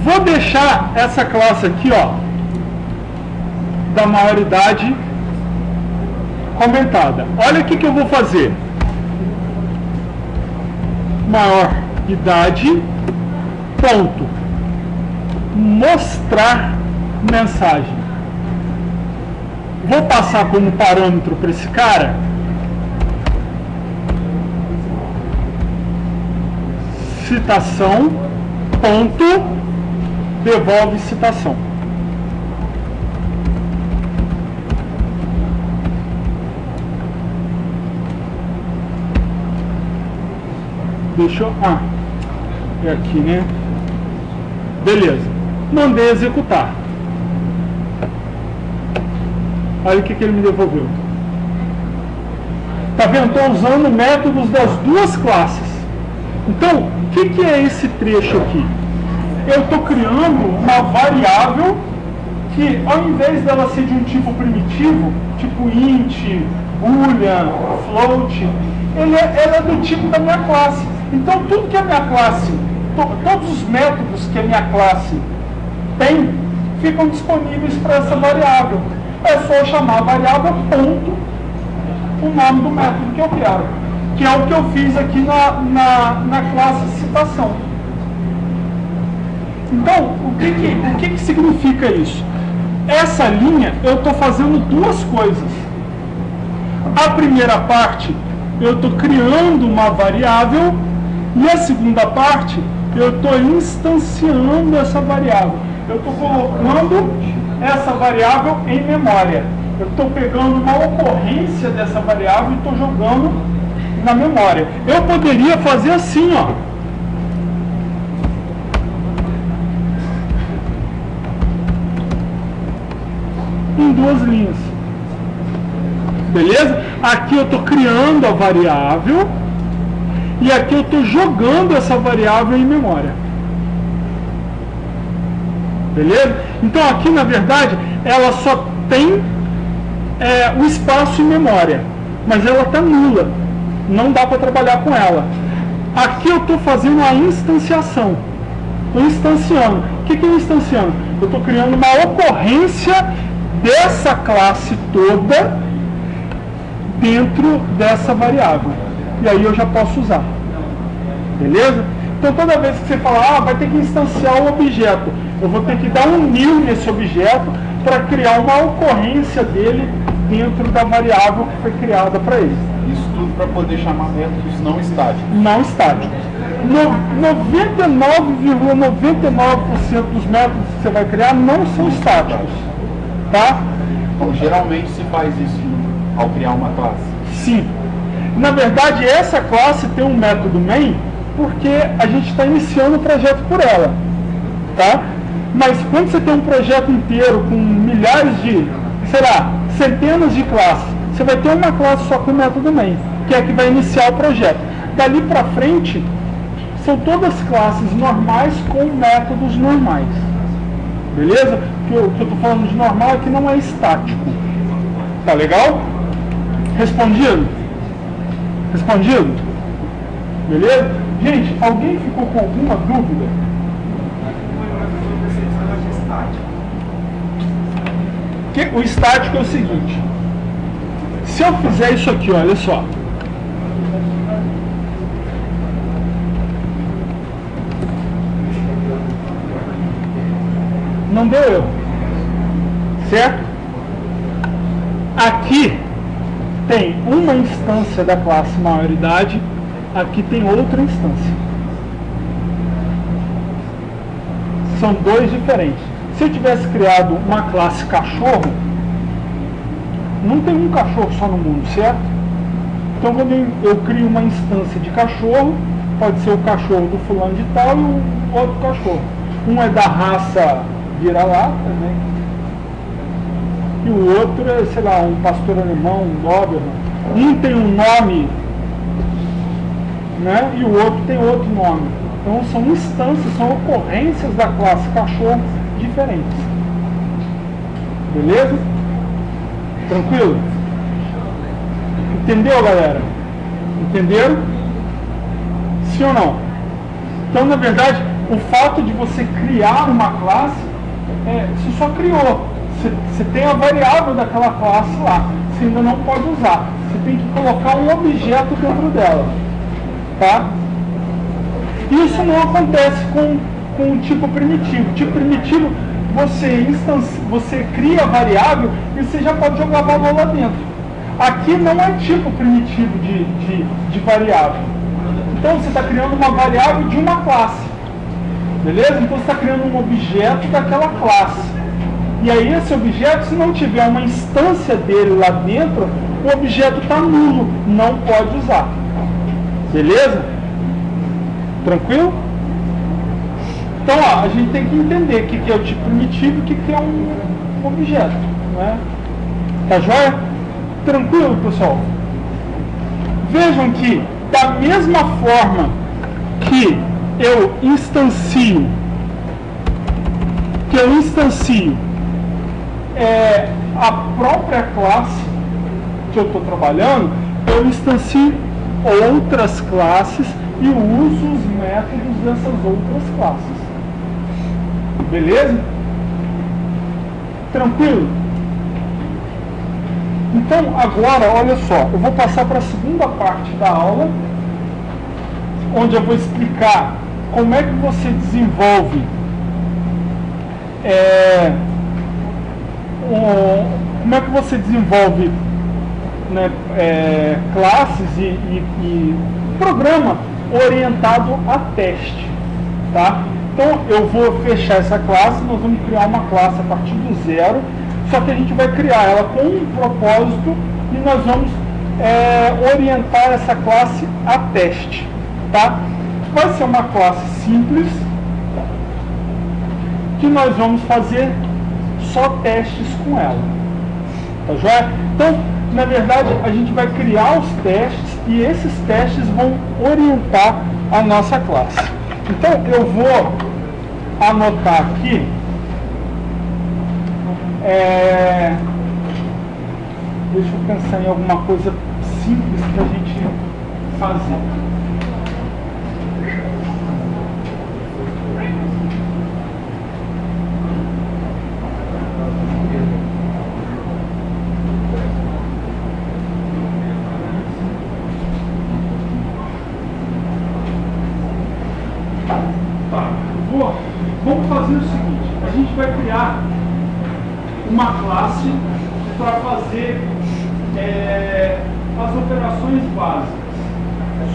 Vou deixar essa classe aqui, ó, da maioridade comentada. Olha o que eu vou fazer. Maior idade, ponto, mostrar mensagem. Vou passar como parâmetro para esse cara citação, ponto, devolve citação. Deixa eu... é aqui, né? Beleza. Mandei executar. Olha o que ele me devolveu. Tá vendo? Estou usando métodos das duas classes. Então, o que é esse trecho aqui? Eu estou criando uma variável que, ao invés dela ser de um tipo primitivo, tipo int, boolean, float, ela é do tipo da minha classe. Então, tudo que a minha classe, todos os métodos que a minha classe tem, ficam disponíveis para essa variável. É só chamar a variável ponto, o nome do método que eu quero, que é o que eu fiz aqui na classe citação. Então, o que significa isso? Essa linha, eu estou fazendo duas coisas. A primeira parte, eu estou criando uma variável, e a segunda parte, eu estou instanciando essa variável. Eu estou colocando essa variável em memória. Eu estou pegando uma ocorrência dessa variável e estou jogando na memória. Eu poderia fazer assim, ó. Em duas linhas. Beleza? Aqui eu estou criando a variável e aqui eu estou jogando essa variável em memória. Beleza? Então aqui, na verdade, ela só tem o espaço em memória, mas ela está nula. Não dá para trabalhar com ela. Aqui eu estou fazendo a instanciação. Estou instanciando. O que é instanciando? Eu estou criando uma ocorrência dessa classe toda dentro dessa variável. E aí eu já posso usar. Beleza? Então toda vez que você falar, vai ter que instanciar o objeto, eu vou ter que dar um new nesse objeto para criar uma ocorrência dele dentro da variável que foi criada para ele. Isso tudo para poder chamar métodos não estáticos. Não estáticos. 99,99% dos métodos que você vai criar não são estáticos. Tá? Então, geralmente se faz isso ao criar uma classe. Sim. Na verdade, essa classe tem um método main porque a gente está iniciando o projeto por ela. Tá? Mas quando você tem um projeto inteiro com milhares de, sei lá, centenas de classes, você vai ter uma classe só com o método main, que é a que vai iniciar o projeto. Dali para frente, são todas classes normais com métodos normais. Beleza? O que eu estou falando de normal é que não é estático. Tá legal? Respondido? Respondido? Beleza? Gente, alguém ficou com alguma dúvida? O estático é o seguinte. Se eu fizer isso aqui, olha só. Não deu erro. Certo? Aqui tem uma instância da classe maioridade, aqui tem outra instância. São dois diferentes. Se eu tivesse criado uma classe cachorro, não tem um cachorro só no mundo, certo? Então quando eu crio uma instância de cachorro, pode ser o cachorro do fulano de tal e o outro cachorro. Um é da raça vira-lata, né? E o outro é, sei lá, um pastor alemão, um Doberman. Um tem um nome, né? E o outro tem outro nome. Então são instâncias, são ocorrências da classe cachorro diferentes. Beleza? Tranquilo? Entendeu, galera? Entenderam? Sim ou não? Então, na verdade, o fato de você criar uma classe, você só criou. Você tem a variável daquela classe lá. Você ainda não pode usar. Você tem que colocar um objeto dentro dela. Tá? Isso não acontece com o tipo primitivo. O tipo primitivo, você cria a variável e você já pode jogar valor lá dentro. Aqui não é tipo primitivo de variável. Então você está criando uma variável de uma classe. Beleza? Então você está criando um objeto daquela classe. E aí esse objeto, se não tiver uma instância dele lá dentro, o objeto está nulo, não pode usar. Beleza? Tranquilo? Então, ó, a gente tem que entender o que é o tipo primitivo e o que é um objeto. Né? Tá joia? Tranquilo, pessoal? Vejam que, da mesma forma que eu instancio a própria classe que eu estou trabalhando, eu instancio outras classes e uso os métodos dessas outras classes. Beleza? Tranquilo? Então, agora, olha só, eu vou passar para a segunda parte da aula, onde eu vou explicar como é que você desenvolve né, classes e programa orientado a teste, tá? Então eu vou fechar essa classe, nós vamos criar uma classe a partir do zero, só que a gente vai criar ela com um propósito e nós vamos orientar essa classe a teste, tá? Vai ser uma classe simples, que nós vamos fazer só testes com ela, tá joia? Então, na verdade, a gente vai criar os testes e esses testes vão orientar a nossa classe. Então, eu vou anotar aqui deixa eu pensar em alguma coisa simples para a gente fazer. Vamos fazer o seguinte, a gente vai criar uma classe para fazer as operações básicas,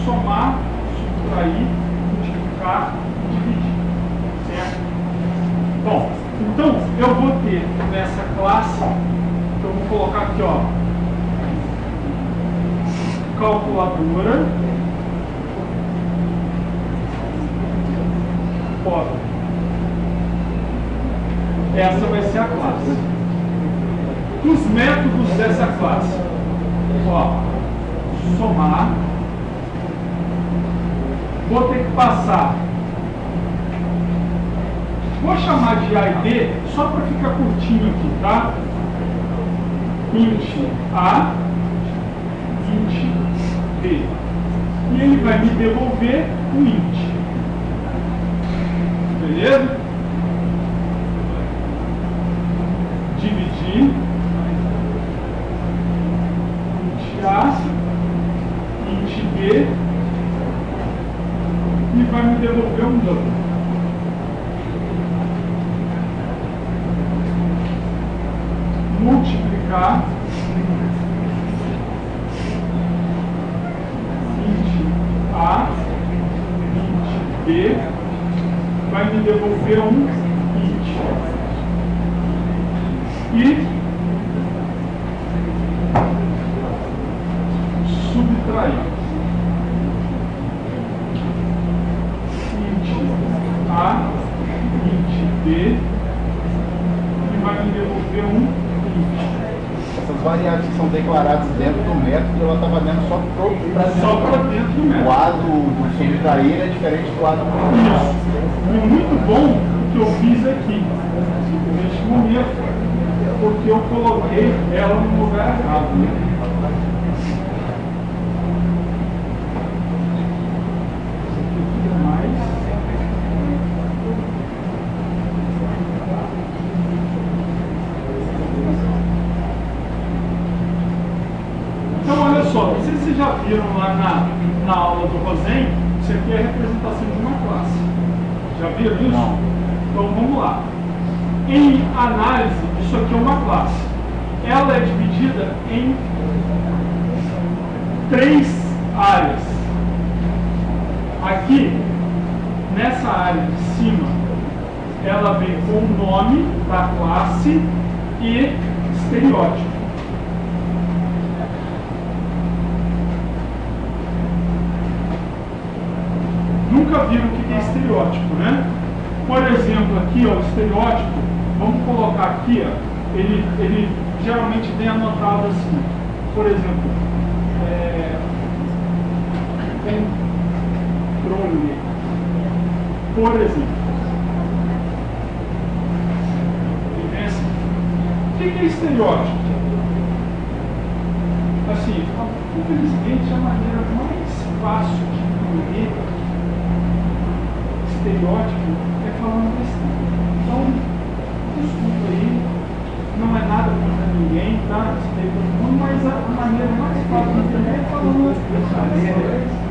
somar, subtrair, multiplicar e dividir, certo? Bom, então eu vou ter nessa classe, eu vou colocar aqui, ó, calculadora, ó, essa vai ser a classe. Os métodos dessa classe, ó, somar, vou ter que passar, vou chamar de A e B só para ficar curtinho aqui, tá? Int A, int B, e ele vai me devolver o int, beleza? Dividir, int A, int B, e vai me devolver um dano. Multiplicar, int A, int B, vai me devolver um int. E subtrair, int A, int B, e vai me devolver um int. Essas variáveis que são declarados dentro do método, ela está valendo só Só para dentro do o método. A do subtrair é diferente do A do Isso. E muito bom o que eu fiz aqui, neste momento, porque eu coloquei ela no lugar errado. Né? Então, olha só, não sei se vocês já viram lá na aula do Rosen, isso aqui é a representação de uma classe. Já viram isso? Não. Então, vamos lá. Em análise, isso aqui é uma classe. Ela é dividida em 3 áreas. Aqui, nessa área de cima, ela vem com o nome da classe e estereótipo. Nunca viram o que é estereótipo, né? Por exemplo, aqui, ó, o estereótipo, vamos colocar aqui, ó, ele geralmente vem anotado assim. Por exemplo, controle. Por exemplo. Ele vem assim. O que é estereótipo? Assim, infelizmente, a maneira mais fácil de entender estereótipo é falando besteira. Então, desculpa aí, não é nada contra ninguém, tá? Mas a maneira mais fácil de entender é falando besteira.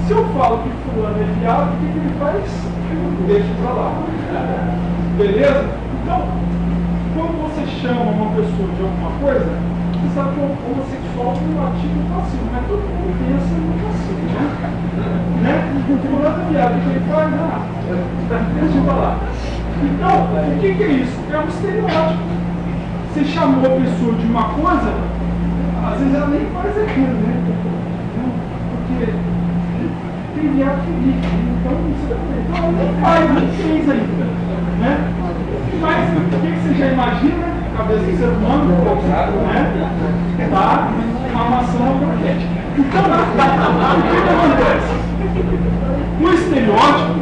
Se eu falo que fulano é viado, o que ele faz? Deixa pra lá. Beleza? Então, quando você chama uma pessoa de alguma coisa, você sabe que o homossexual tem um ativo passivo, mas todo mundo pensa no passivo, né? Fulano é viado, o que ele faz? Deixa pra lá. Então, o que é isso? É um estereótipo. Você chamou a pessoa de uma coisa, às vezes ela nem faz aquilo, né? Porque tem viado que vive, então ela nem faz, nem fez ainda, né? Mas o que você já imagina? Cabeça do ser humano, né? Tá? Uma maçã magnética. Então, o que acontece? O estereótipo,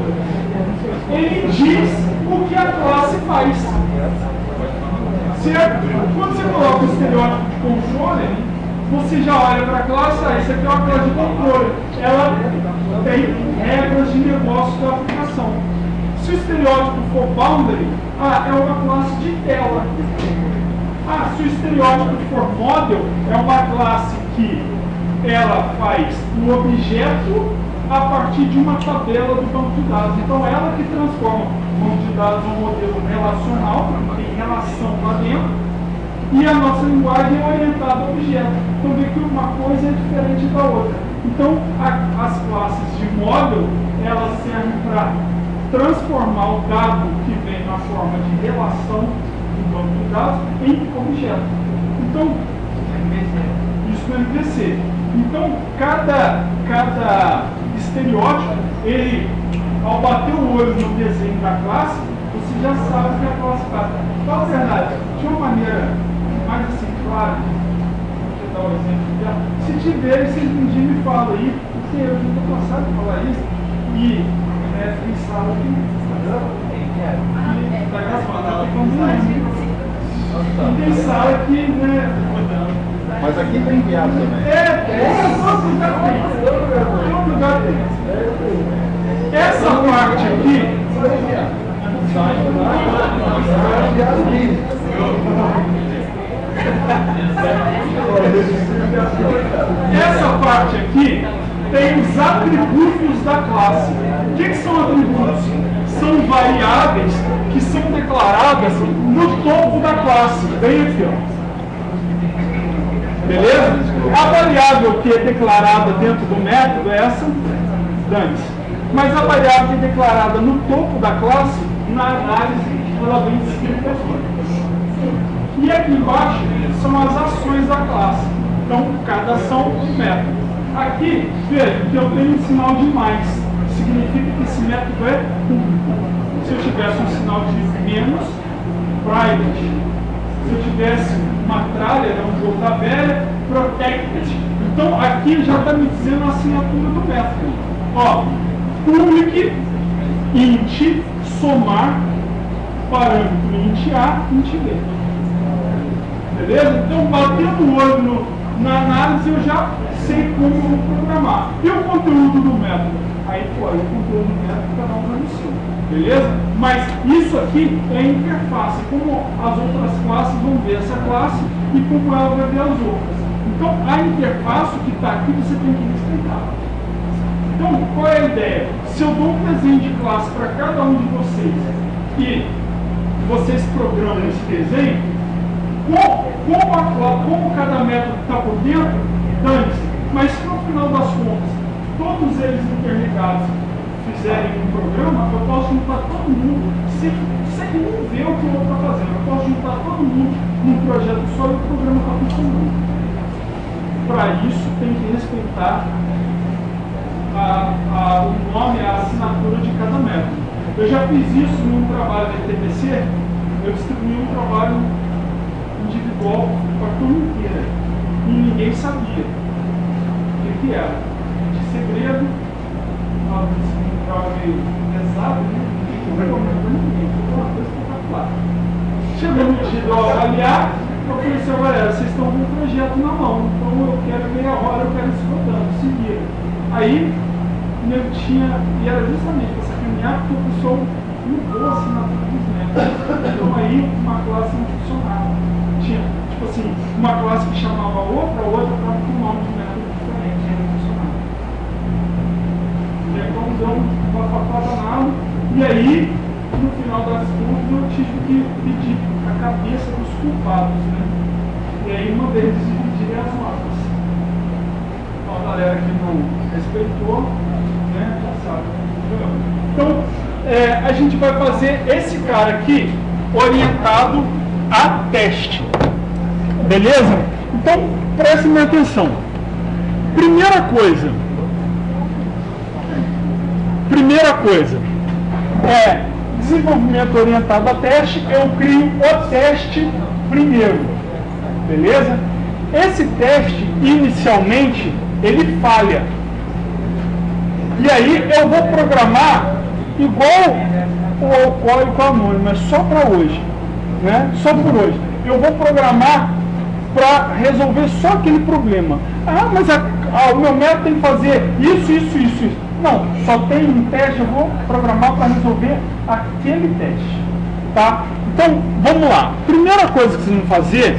ele diz o que a classe faz. Certo? Quando você coloca o estereótipo de controle, você já olha para a classe, isso aqui é uma classe de controle. Ela tem regras de negócio da aplicação. Se o estereótipo for boundary, é uma classe de tela. Se o estereótipo for model, é uma classe que ela faz um objeto a partir de uma tabela do banco de dados. Então, ela que transforma o banco de dados em um modelo relacional, tem relação lá dentro, e a nossa linguagem é orientada ao objeto. Então, vê que uma coisa é diferente da outra. Então, as classes de model, elas servem para transformar o dado que vem na forma de relação do banco de dados em objeto. Então, isso no MVC. Então, cada estereótipo, ele, ao bater o olho no desenho da classe, você já sabe o que a classe faz. Fala a verdade, de uma maneira mais assim, clara, deixa eu dar um exemplo dela. Se tiver, vocês um dia me falam aí, porque eu já estou cansado de falar isso, e tem sala aqui, tem sala aqui, né? Mas aqui tem viado também. Todo lugar tem. Essa parte aqui. Essa parte aqui tem os atributos da classe. O que são atributos? São variáveis que são declaradas no topo da classe. Bem aqui, ó. Beleza? A variável que é declarada dentro do método é essa, dane-se. Mas a variável que é declarada no topo da classe, na análise, ela vem escrita aqui. E aqui embaixo são as ações da classe. Então, cada ação é um método. Aqui, veja que eu tenho um sinal de mais. Significa que esse método é público. Se eu tivesse um sinal de menos, private. Se eu tivesse uma tralha, né, um jogo da velha, protected. Então aqui já está me dizendo a assinatura do método. Ó, public int somar parâmetro int A, int B. Beleza? Então batendo o olho na análise eu já sei como programar. E o conteúdo do método? Aí, pô, o conteúdo do método cada um vai no seu. Beleza? Mas isso aqui é a interface, como as outras classes vão ver essa classe e como ela vai ver as outras. Então, a interface que está aqui você tem que respeitar. Então, qual é a ideia? Se eu dou um desenho de classe para cada um de vocês e vocês programam esse desenho, como cada método está por dentro, dane-se. Mas se no final das contas todos eles interligados fizerem um programa, eu posso juntar todo mundo sem um ver o que o outro está fazendo. Eu posso juntar todo mundo num projeto só e o programa está funcionando. Para isso tem que respeitar o nome, a assinatura de cada método. Eu já fiz isso num trabalho de TPC, eu distribuí um trabalho individual para a turma inteira e ninguém sabia o que era. De segredo, um trabalho meio pesado, não recomendo para ninguém, foi uma coisa espetacular. Chegou no dia de eu avaliar, eu falei assim, galera, vocês estão com um projeto na mão, então eu quero meia hora, eu quero isso rodando, se vira. Aí, eu tinha, e era justamente para sacanear, porque o pessoal mudou a assinatura dos métodos. Então aí, uma classe não funcionava. Tinha, tipo assim, uma classe que chamava outra para um nome de método diferente, e não funcionava. E aí, então, deu uma papada nada, e aí, no final das contas, eu tive que pedir a cabeça dos culpados, né? E aí, uma vez dividir as notas. Então, a galera que não respeitou, né, já sabe. Então, a gente vai fazer esse cara aqui orientado a teste. Beleza? Então, prestem atenção. Primeira coisa, desenvolvimento orientado a teste, eu crio o teste primeiro. Beleza? Esse teste, inicialmente, ele falha. E aí eu vou programar igual o código anônimo, mas só para hoje, né? Só por hoje. Eu vou programar para resolver só aquele problema. Ah, mas o meu método tem que fazer isso. Não, só tem um teste, eu vou programar para resolver aquele teste. Tá? Então, vamos lá. Primeira coisa que vocês vão fazer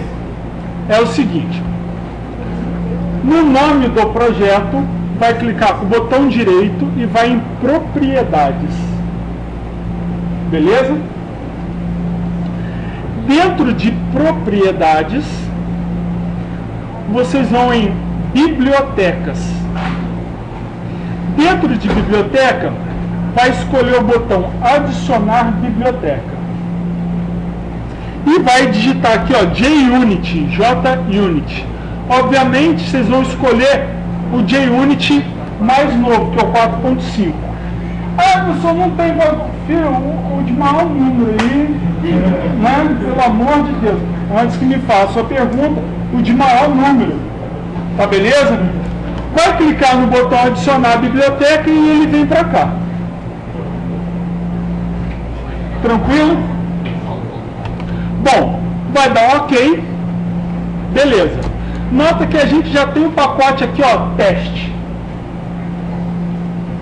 é o seguinte. No nome do projeto, vai clicar com o botão direito e vai em propriedades. Beleza? Dentro de propriedades, vocês vão em bibliotecas. Dentro de biblioteca, vai escolher o botão adicionar biblioteca. E vai digitar aqui, ó, JUnit, JUnit. Obviamente, vocês vão escolher o JUnit mais novo, que é o 4.5. Ah, professor, não tem, filho, o de maior número aí, né? Pelo amor de Deus. Antes que me faça a pergunta, o de maior número. Tá beleza? Vai clicar no botão adicionar a biblioteca e ele vem para cá. Tranquilo? Bom, vai dar OK. Beleza. Nota que a gente já tem um pacote aqui, ó, teste.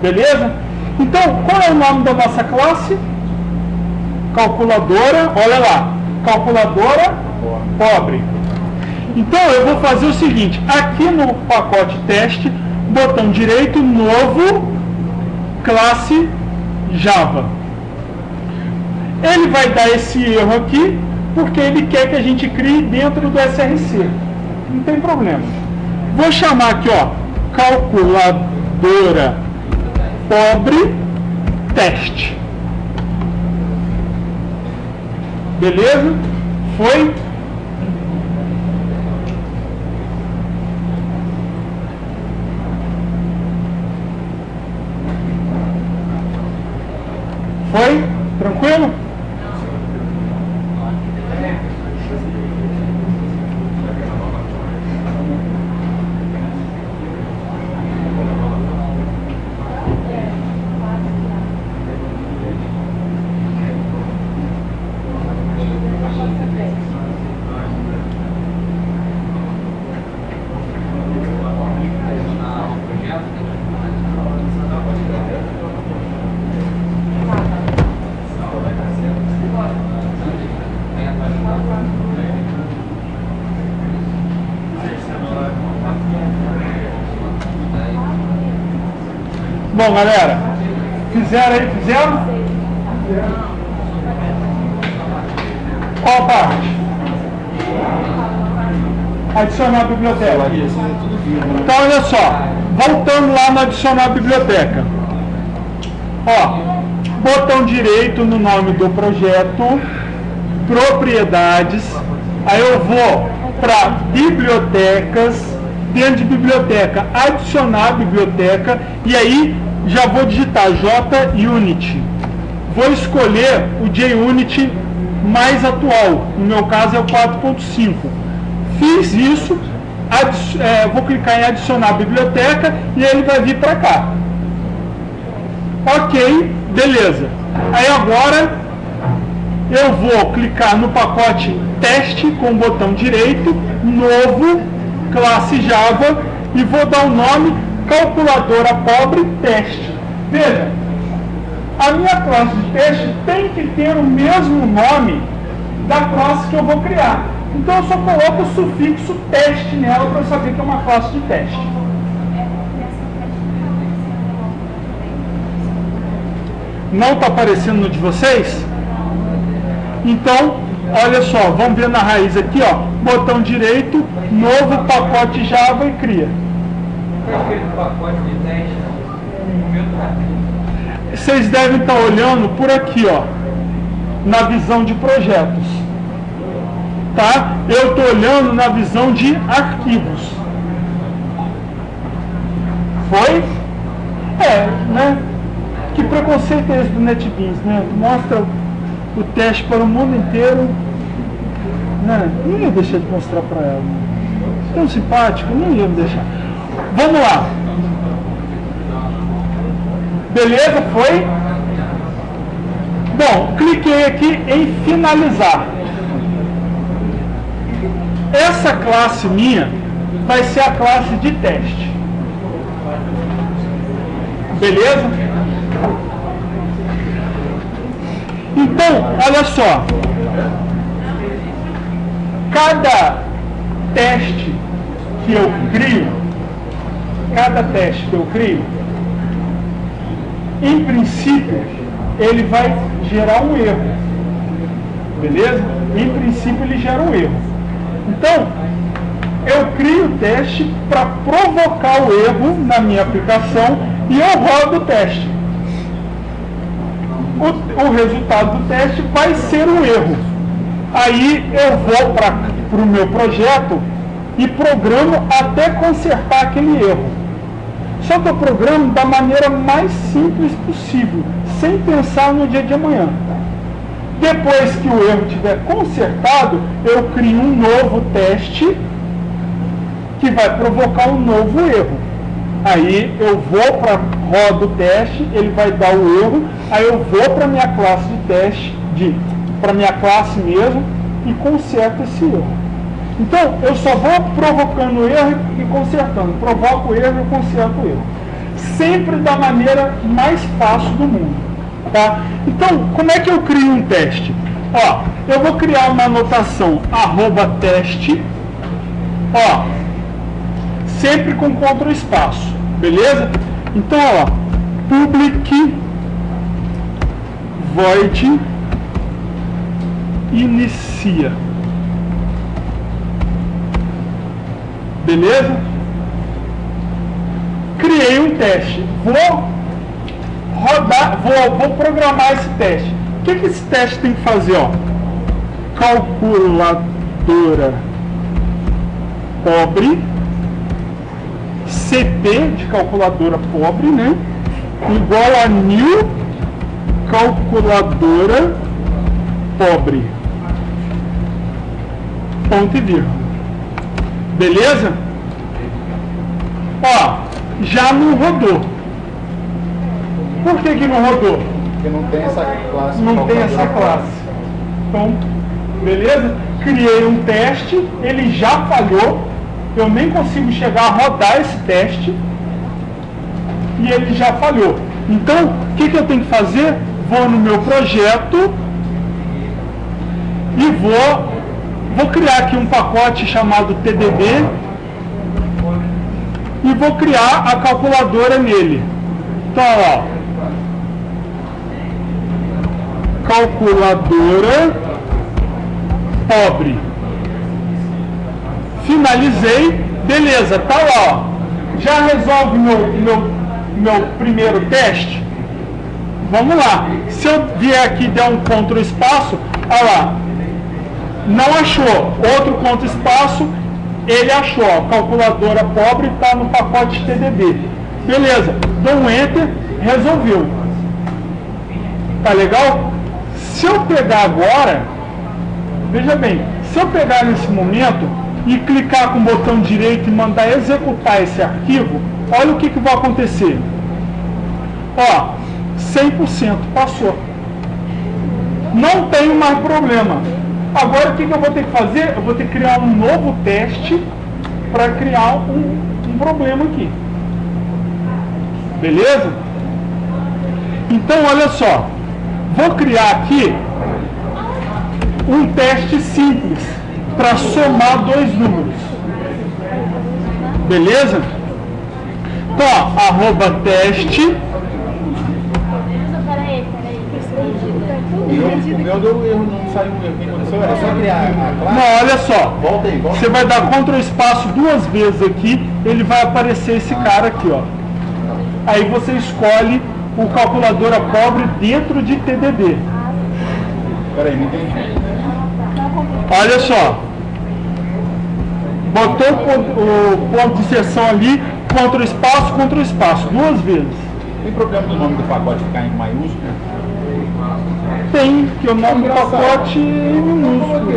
Beleza? Então, qual é o nome da nossa classe? Calculadora, olha lá, calculadora pobre. Então, eu vou fazer o seguinte, aqui no pacote teste, botão direito, novo, classe Java. Ele vai dar esse erro aqui, porque ele quer que a gente crie dentro do SRC. Não tem problema. Vou chamar aqui, ó, calculadora pobre teste. Beleza? Foi? Foi? Tranquilo? Bom, galera, fizeram aí? Fizeram? Qual parte? Adicionar a biblioteca. Então, olha só. Voltando lá no adicionar a biblioteca. Ó, botão direito no nome do projeto, propriedades. Aí eu vou para bibliotecas. Dentro de biblioteca, adicionar a biblioteca. E aí já vou digitar JUnit. Vou escolher o JUnit mais atual. No meu caso é o 4.5. Fiz isso, vou clicar em adicionar a biblioteca e ele vai vir para cá. Ok, beleza. Aí agora eu vou clicar no pacote teste com o botão direito, novo, classe Java, e vou dar o nome calculadora pobre teste. Veja, a minha classe de teste tem que ter o mesmo nome da classe que eu vou criar. Então eu só coloco o sufixo teste nela para eu saber que é uma classe de teste. Não está aparecendo no de vocês? Então, olha só, vamos ver na raiz aqui, ó, botão direito, novo pacote Java e cria. Pacote de teste, o meu tá. Vocês devem estar olhando por aqui, ó, na visão de projetos. Tá? Eu estou olhando na visão de arquivos. Foi? Né? Que preconceito é esse do NetBeans, né? Mostra o teste para o mundo inteiro. Né? Não ia deixar de mostrar para ela. Tão simpático, não ia me deixar. Vamos lá. Beleza? Foi? Bom, cliquei aqui em finalizar. Essa classe minha vai ser a classe de teste. Beleza? Então, olha só. Cada teste que eu crio, em princípio, ele vai gerar um erro. Beleza? Em princípio, ele gera um erro. Então, eu crio o teste para provocar o erro na minha aplicação e eu rodo o teste. O resultado do teste vai ser um erro. Aí eu vou para o meu projeto e programo até consertar aquele erro. Só que eu programo da maneira mais simples possível, sem pensar no dia de amanhã. Depois que o erro estiver consertado, eu crio um novo teste que vai provocar um novo erro. Aí eu vou para roda o teste, ele vai dar o erro, aí eu vou para minha classe de teste, para minha classe mesmo, e conserto esse erro. Então, eu só vou provocando o erro e consertando. Provoco o erro e conserto o erro. Sempre da maneira mais fácil do mundo. Tá? Então, como é que eu crio um teste? Ó, eu vou criar uma anotação @teste, ó, sempre com Ctrl espaço, beleza? Então, ó, public void inicia, beleza? Criei um teste, vou rodar, vou programar esse teste. O que esse teste tem que fazer? Ó? Calculadora pobre, CP de calculadora pobre, né? Igual a new calculadora pobre. Ponto e vírgula. Beleza? Ó, já não rodou. Por que não rodou? Porque não tem essa classe. Não tem essa classe. Então, beleza? Criei um teste, ele já falhou. Eu nem consigo chegar a rodar esse teste. E ele já falhou. Então, o que eu tenho que fazer? Vou no meu projeto e vou criar aqui um pacote chamado TDD e vou criar a calculadora nele. Então, ó, calculadora pobre. Finalizei, beleza, tá lá, ó. Já resolve meu primeiro teste? Vamos lá. Se eu vier aqui e der um Ctrl espaço, olha lá, não achou. Outro Ctrl espaço, ele achou. Ó, calculadora pobre está no pacote TDD. Beleza, dou um Enter, resolveu. Tá legal? Se eu pegar agora, veja bem, se eu pegar nesse momento e clicar com o botão direito e mandar executar esse arquivo, olha o que vai acontecer. Ó, 100% passou. Não tenho mais problema. Agora o que eu vou ter que fazer? Eu vou ter que criar um novo teste para criar um problema aqui. Beleza? Então, olha só. Vou criar aqui um teste simples para somar dois números. Beleza? Então, ó, arroba teste. O meu deu erro, não saiu um erro. O que aconteceu? Era só criar a classe? Não, olha só. Volta aí, volta. Você vai dar Ctrl espaço duas vezes aqui, ele vai aparecer esse cara aqui, ó. Aí você escolhe o calculadora pobre dentro de TDD. Peraí, não entendi. Olha só. Botou o ponto de inserção ali, Ctrl espaço, duas vezes. Tem problema do nome do pacote ficar em maiúsculo? Tem, que o nome do pacote é em minúsculo.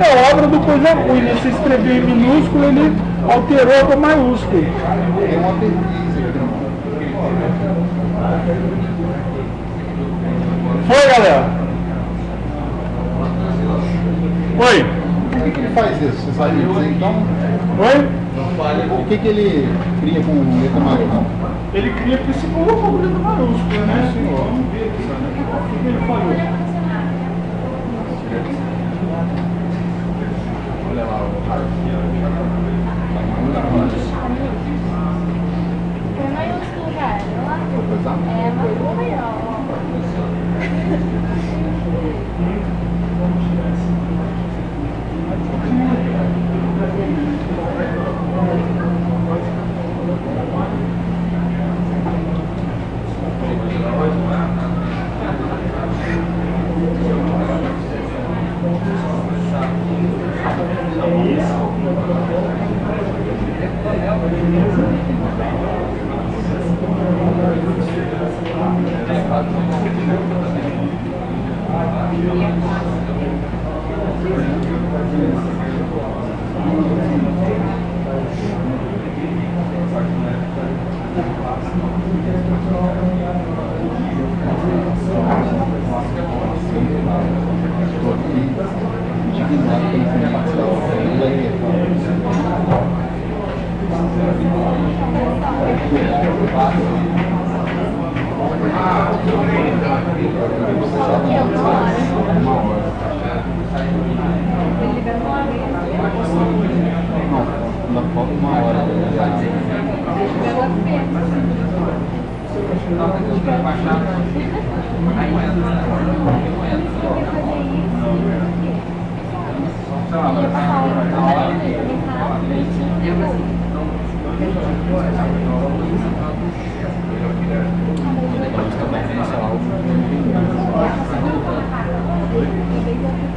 É obra do coisa ruim, né? Você escreveu em minúsculo, ele alterou para maiúsculo. Tem uma pesquisa aqui. Foi, galera? Oi? Por que ele faz isso? Você sabe dizer então? Oi? Por que ele cria com letra maiúscula? Ele cria porque se colocou o letra maiúscula, né? Vamos ver aqui, o que ele falou. Olha lá o Foi maiúsculo, cara. coisa. É, mas foi maior.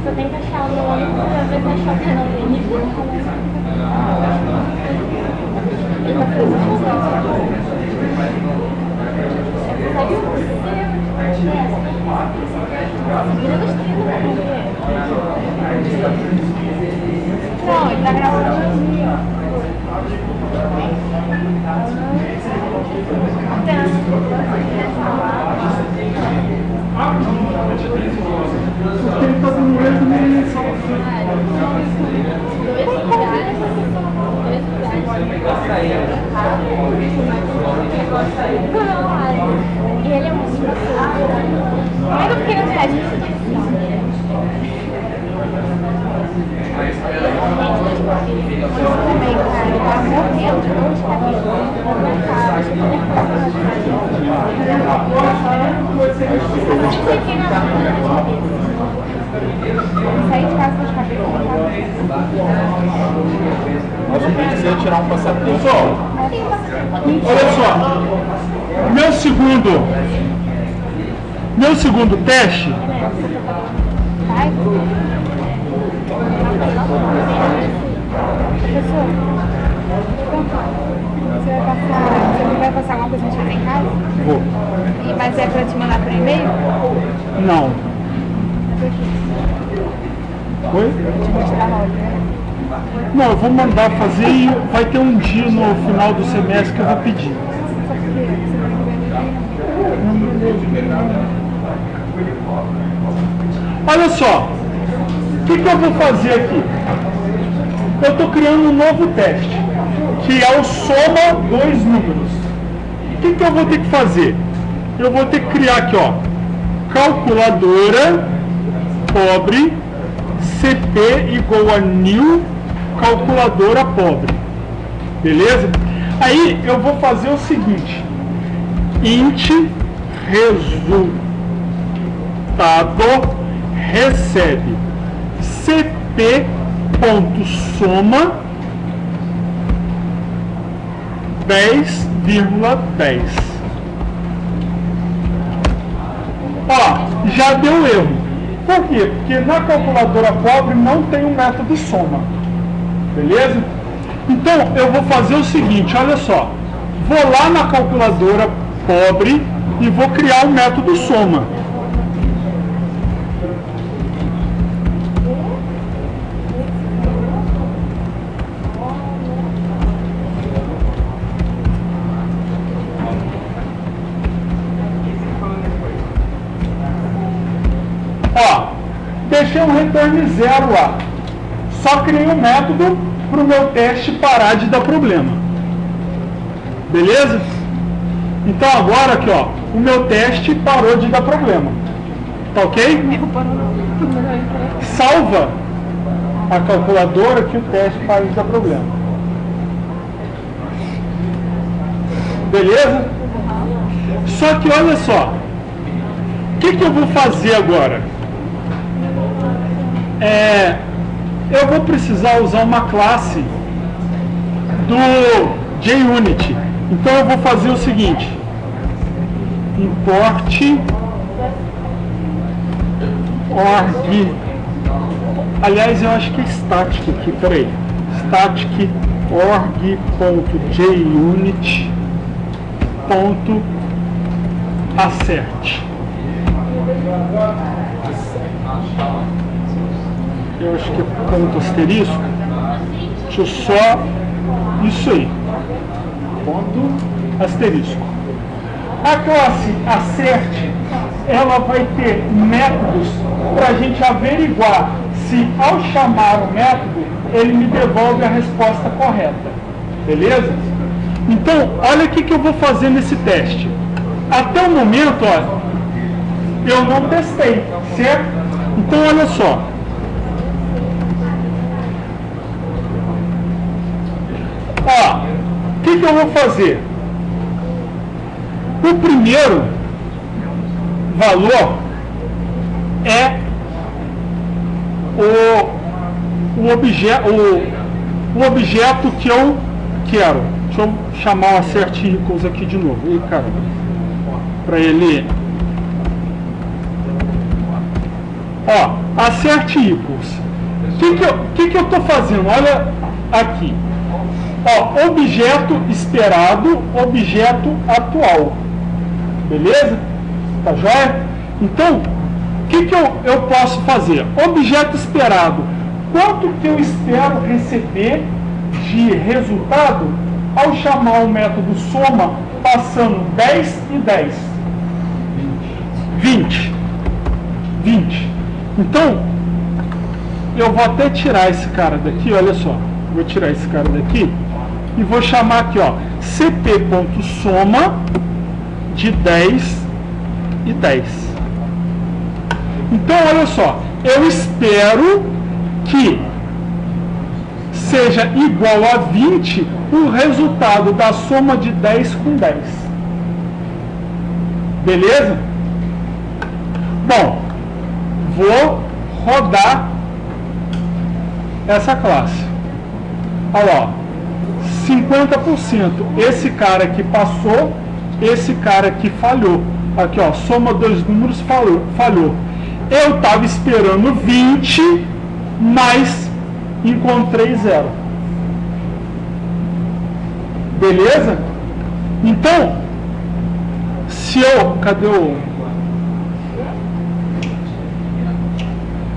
Só tem que achar o nome pra ver se achar o canal dele. Não, ele tá gravando. Ele tá dando erro nele, só. E ele é muito gostoso. Mas eu fiquei na cidade. Também, cara, eu tava morrendo de dor de cabeça. aqui na saí de casa de cabelo. Mas o que precisa tirar um passatempo. Pessoal, olha só. Meu segundo teste. Vai. Professor, você vai passar alguma coisa pra gente fazer em casa? Vou. Mas é pra te mandar por e-mail? Não. Oi? Vou te dar a roda, né? Não, eu vou mandar fazer e vai ter um dia no final do semestre que eu vou pedir. Só porque você vai Olha só, o que eu vou fazer aqui? Eu estou criando um novo teste, que é o soma dois números. O que eu vou ter que fazer? Eu vou ter que criar aqui, ó, calculadora pobre, CP igual a new, calculadora pobre. Beleza? Aí eu vou fazer o seguinte, int resultado recebe cp.soma 10,10. Ó, já deu erro. Por quê? Porque na calculadora pobre não tem um método soma. Beleza? Então, eu vou fazer o seguinte, olha só. Vou lá na calculadora pobre e vou criar um método soma. Ó, deixei um return 0 lá. Só criei um método para o meu teste parar de dar problema. Beleza? Então agora aqui, ó, o meu teste parou de dar problema. Tá ok? Salva a calculadora que o teste para de dar problema. Beleza? Só que olha só. O que eu vou fazer agora? Eu vou precisar usar uma classe do JUnit. Então eu vou fazer o seguinte: import org. Aliás, eu acho que é static aqui, peraí. Static org.junit.assert. Eu acho que é ponto asterisco. Deixa eu só. Isso aí. Ponto asterisco. A classe assert, ela vai ter métodos para a gente averiguar se ao chamar o método ele me devolve a resposta correta. Beleza? Então, olha o que eu vou fazer nesse teste. Até o momento, ó, eu não testei, certo? Então, olha só. Ó, o que eu vou fazer? O primeiro valor é o objeto que eu quero. Deixa eu chamar o assert equals aqui de novo. Ih, caramba. Para ele. Ó, assert equals. O que eu estou fazendo? Olha aqui. Ó, objeto esperado, objeto atual. Beleza? Tá joia? Então, o que eu posso fazer? Objeto esperado. Quanto que eu espero receber de resultado ao chamar o método soma passando 10 e 10? 20. Então, eu vou até tirar esse cara daqui, olha só. Vou tirar esse cara daqui e vou chamar aqui, ó, cp.soma de 10 e 10. Então, olha só, eu espero que seja igual a 20 o resultado da soma de 10 com 10. Beleza? Bom, vou rodar essa classe. Olha lá, 50%. Esse cara aqui passou, esse cara aqui falhou. Aqui, ó, soma dois números, falhou. Eu estava esperando 20, mas encontrei 0. Beleza? Então, se eu... Cadê o...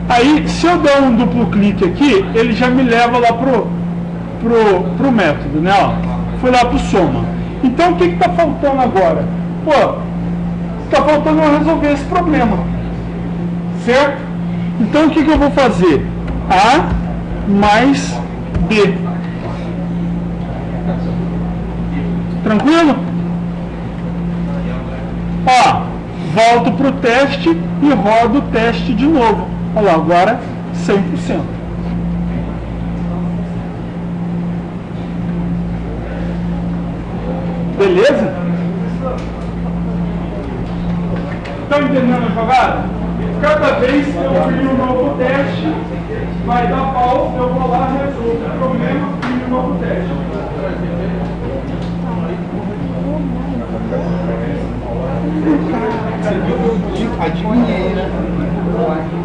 Aí, se eu der um duplo clique aqui, ele já me leva lá pro método, né? Ó, fui lá pro soma. Então, o que está faltando agora? Pô, está faltando eu resolver esse problema. Certo? Então, o que eu vou fazer? A mais B. Tranquilo? Ó, volto para o teste e rodo o teste de novo. Olha lá, agora 100%. Beleza? Estão entendendo a jogada? Cada vez que eu crio um novo teste, vai dar pau, eu vou lá, resolvo o problema, crio um novo teste. Você viu que eu adivinhei, né?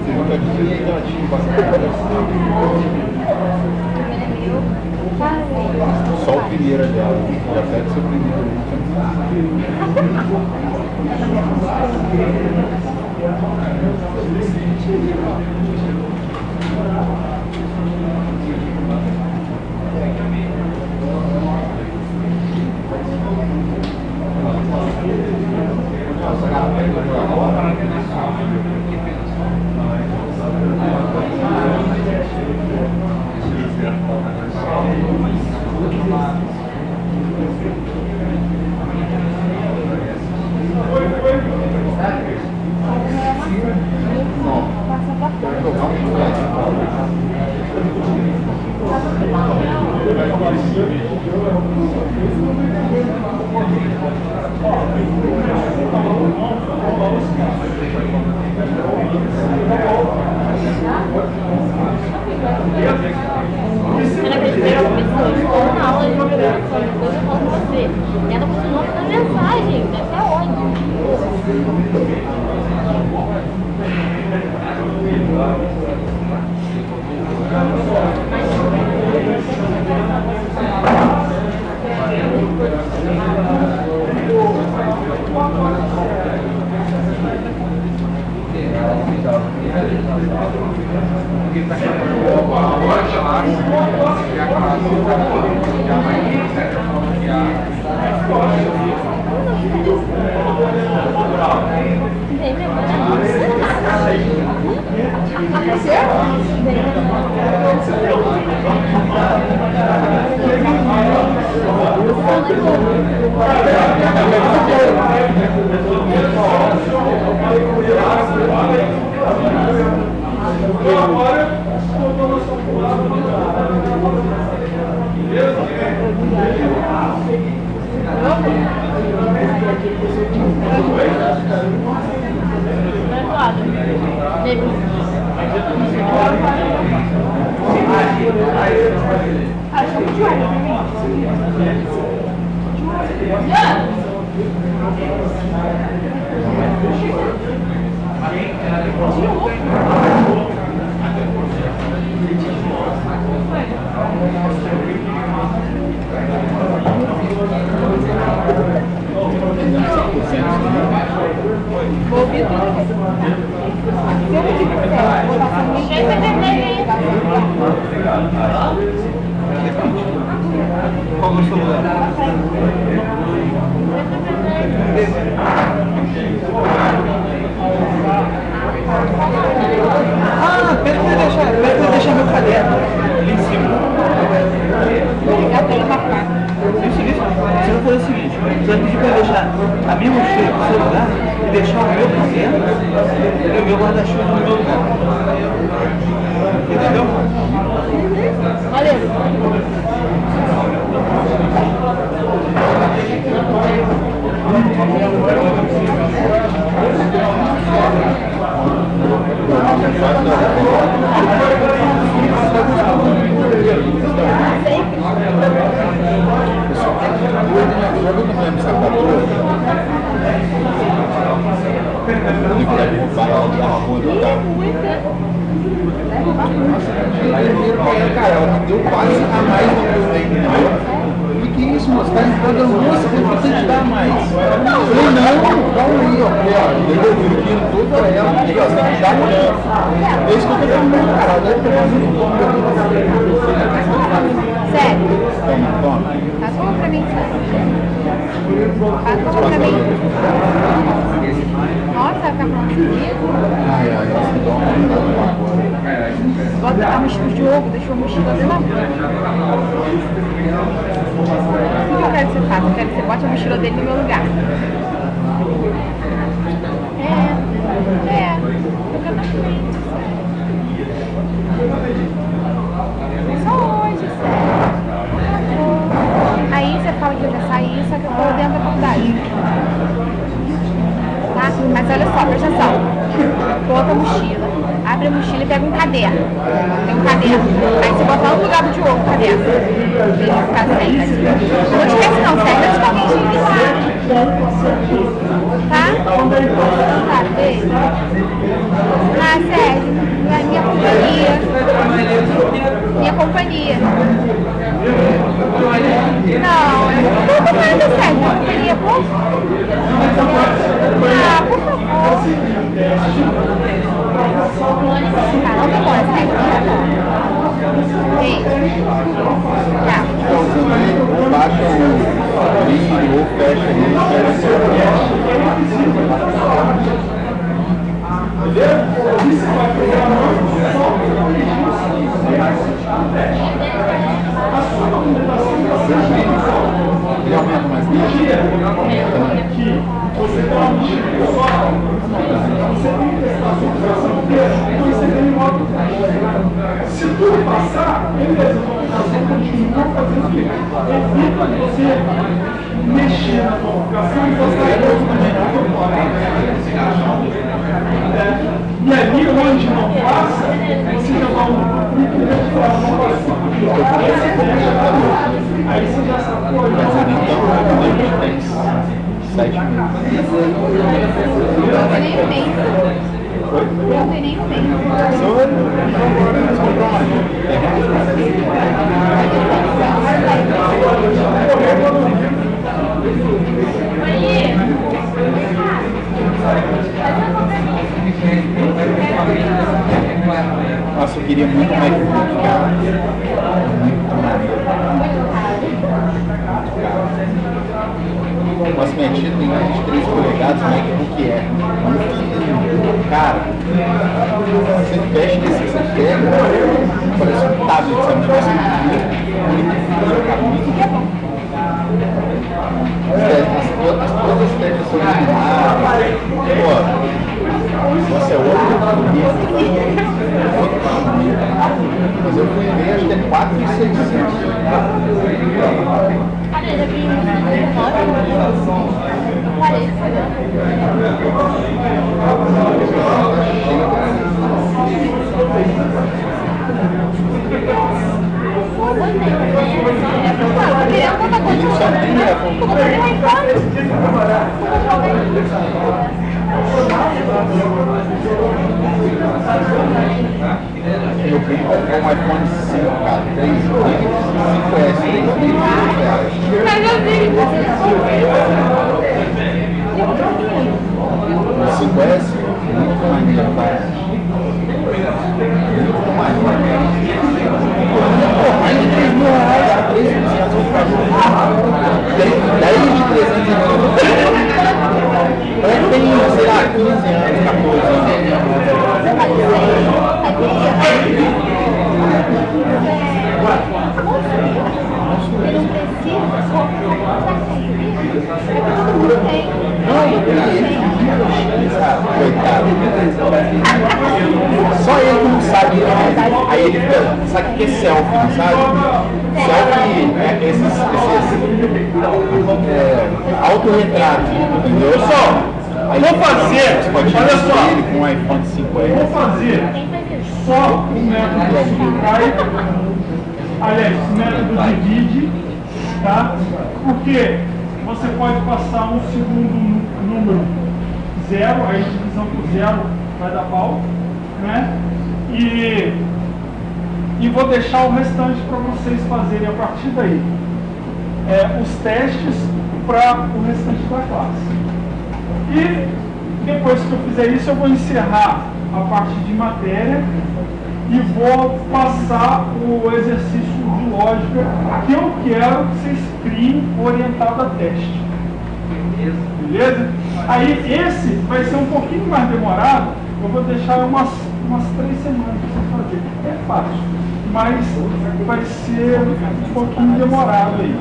Você viu que eu adivinhei que ela tinha bastante. Só o primeiro dela. Já pega o seu primeiro. Pera deixar meu caderno ali em cima. Você vai fazer o seguinte, você vai pedir para deixar a minha mochila no seu lugar e deixar o meu caderno e o meu guarda-chuva no meu lugar. Entendeu? Valeu. ela, cara, ela deu quase a mais do que eu tenho, entendeu? E que isso, moço, tá pagando muito, você tem que dar mais. Eu falei, não, calma aí, ó. Eu devolvi o dinheiro todo pra ela, e ó, você tem que dar mulher. É isso que eu tô falando, cara, ela deve ter fazendo como eu tô fazendo. Sério? Toma. Pagou pra mim. Pagou pra mim. Nossa, vai ficar falando comigo. Ai, você dá uma olhada agora. Bota a mochila de ovo, deixou a mochila dentro da mão. O que eu quero que você faça? Eu quero que você bote a mochila dele no meu lugar. Fica na frente, sério. Só hoje, sério. Aí você fala que eu já saí, só que eu tô dentro da faculdade. Tá? Mas olha só, presta atenção. Bota a mochila, abre a mochila e pega um caderno. Tem um caderno. Aí você bota lá no lugar do Diogo o caderno. Ele vai ficar sem. Não esquece não, sério. Antes que alguém chegue lá. Tá? Tá, beijo. Ah, sério. Minha companhia. Minha companhia. Não, eu não tô comendo, sério. Minha companhia, pô. Ah, por favor. Tá, não demora, sério. Beijo. Tá. Ou baixa o brilho, ou fecha ele, ele aumenta mais que você tem uma mochila só, você tem que prestar sua operação inteira, então você tem um outro. Se tudo passar, beleza, você continua fazendo o quê? Evita você mexer na sua operação e você vai e ali onde não passa, você já dá um aí você já sabe. Não tem nem o tempo. Não tem nem o tempo. Nossa, eu queria muito um MacBook, cara. Muito maneiro. Nossa, minha tia tem mais de 3 polegadas, o MacBook é muito lindo. Cara, você fecha esse, você pega, parece um tablet, sabe? Tipo assim, muito fino, cara, muito bom. Todas as teclas são iluminadas. Pô, nossa, é outro bonito. Mas eu fui ver, acho que é 4.600. Olha, já vi muito Meu primo comprou um iPhone 5, cara, 3 5S, 3.000 reais. O 5S, muito maneiro, cara. Muito maneiro. Pô, mais de 3.000 reais, 3.200 eu faço. 10 de 300 reais. Parece que tem, sei lá, 15 anos, 14 anos. Coitado. Só ele que não sabe. Aí ele fica, sabe o que é selfie, não sabe? Selfie é esses autorretratos, entendeu? Pessoal, vou fazer, olha só, ele com um iPhone 5S. vou fazer só o método Skype, aliás, o método divide, tá? Porque você pode passar um segundo número zero, aí a divisão por zero vai dar pau, né? E e vou deixar o restante para vocês fazerem a partir daí. Os testes para o restante da classe. E depois que eu fizer isso, eu vou encerrar a parte de matéria e vou passar o exercício de lógica que eu quero que vocês criem orientado a teste. Beleza? Aí esse vai ser um pouquinho mais demorado, eu vou deixar umas 3 semanas para vocês fazerem. É fácil, mas vai ser um pouquinho demorado aí.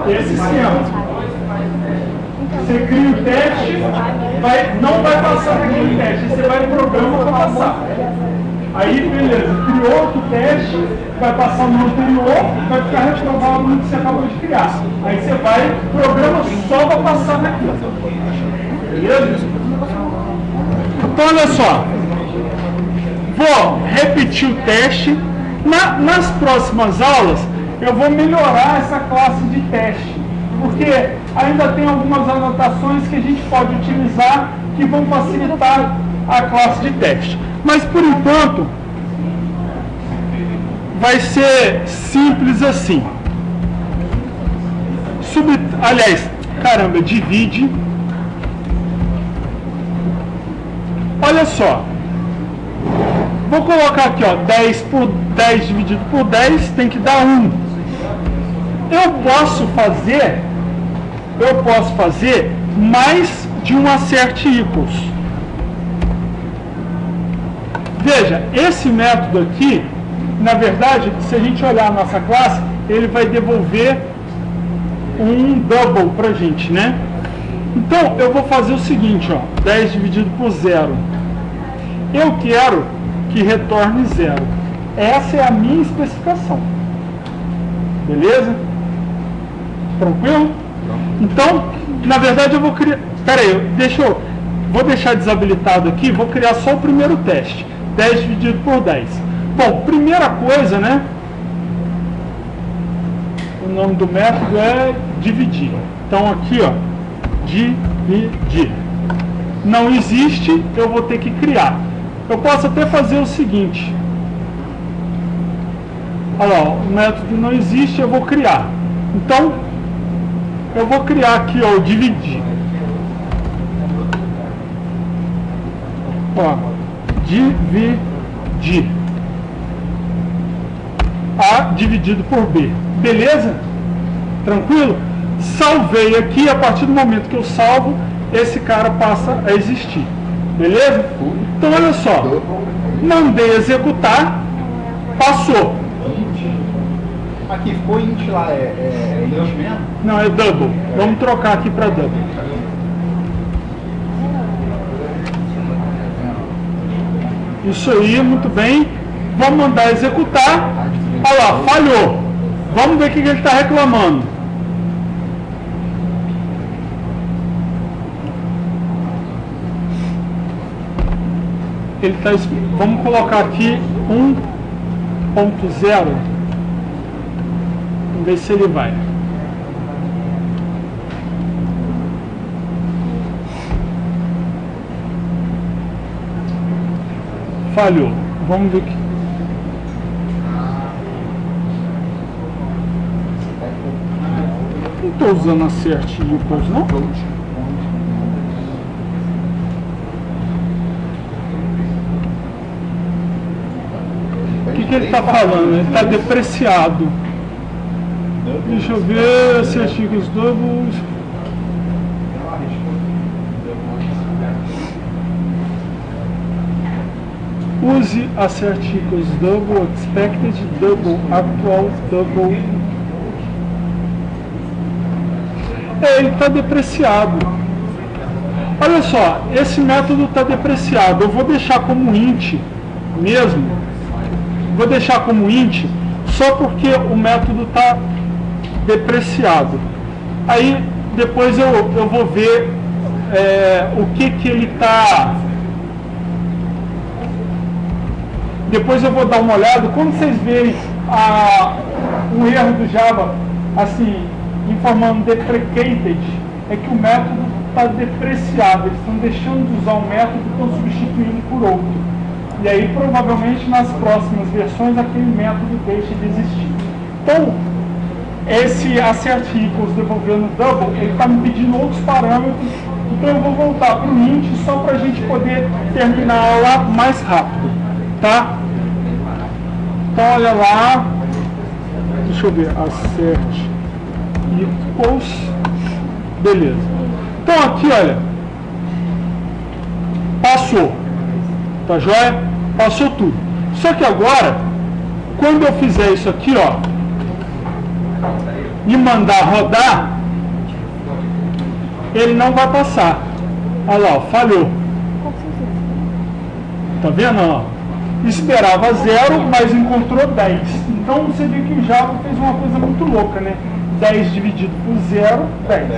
Esse esquema. Você cria o teste, não vai passar naquele teste, você vai no programa para passar. Aí, beleza, criou outro teste, vai passar no anterior, vai ficar reprovado no que você acabou de criar. Aí você vai, programa só para passar naquilo. Beleza? Então, olha só. Vou repetir o teste. Nas próximas aulas, eu vou melhorar essa classe de teste, porque ainda tem algumas anotações que a gente pode utilizar que vão facilitar a classe de teste. Mas, por enquanto, vai ser simples assim. Divide. Olha só. Vou colocar aqui, ó, 10 dividido por 10 tem que dar 1. Eu posso fazer mais de um acerte equals. Veja, esse método aqui, na verdade, se a gente olhar a nossa classe, ele vai devolver um double pra gente, né? Então, eu vou fazer o seguinte, ó, 10 dividido por 0. Eu quero que retorne 0. Essa é a minha especificação. Beleza? Tranquilo? Então, na verdade eu vou criar... Espera aí, vou deixar desabilitado aqui, vou criar só o primeiro teste. 10 dividido por 10. Bom, primeira coisa, né? O nome do método é dividir. Então aqui, ó, dividir. Não existe, eu vou ter que criar. Eu posso até fazer o seguinte. Olha lá, o método não existe, eu vou criar. Então, eu vou criar aqui, ó, o dividir. Ó, dividir. A dividido por B. Beleza? Tranquilo? Salvei aqui, a partir do momento que eu salvo, esse cara passa a existir. Beleza? Então, olha só. Mandei executar, passou. Aqui ficou int lá, é int mesmo? Não, é double. Vamos trocar aqui para double. Isso aí, muito bem. Vamos mandar executar. Olha lá, falhou. Vamos ver o que ele está reclamando. Ele tá, vamos colocar aqui 1.0. Vamos ver se ele vai. Falhou. Vamos ver que. Não estou usando acerte equals, não? O que ele está falando? Ele está depreciado. Deixa eu ver se achei os doubles. Use assert equals double expected, double actual, double. Ele está depreciado. Olha só, esse método está depreciado. Eu vou deixar como int mesmo. Vou deixar como int só porque o método está depreciado. Aí depois eu vou ver o que ele está. Depois eu vou dar uma olhada. Quando vocês verem um erro do Java assim informando deprecated, é que o método está depreciado, eles estão deixando de usar um método e estão substituindo por outro. E aí, provavelmente, nas próximas versões, aquele método deixa de existir. Então, esse assert equals devolvendo double, ele está me pedindo outros parâmetros, então eu vou voltar para o int só para a gente poder terminar a aula mais rápido, tá? Então, olha lá, deixa eu ver, assert equals, beleza. Então, aqui, olha, passou, tá joia? Passou tudo. Só que agora, quando eu fizer isso aqui, ó, e mandar rodar, ele não vai passar. Olha lá, ó, falhou. Tá vendo? Ó? Esperava 0, mas encontrou 10. Então você vê que o Java fez uma coisa muito louca, né? 10 dividido por 0, 10.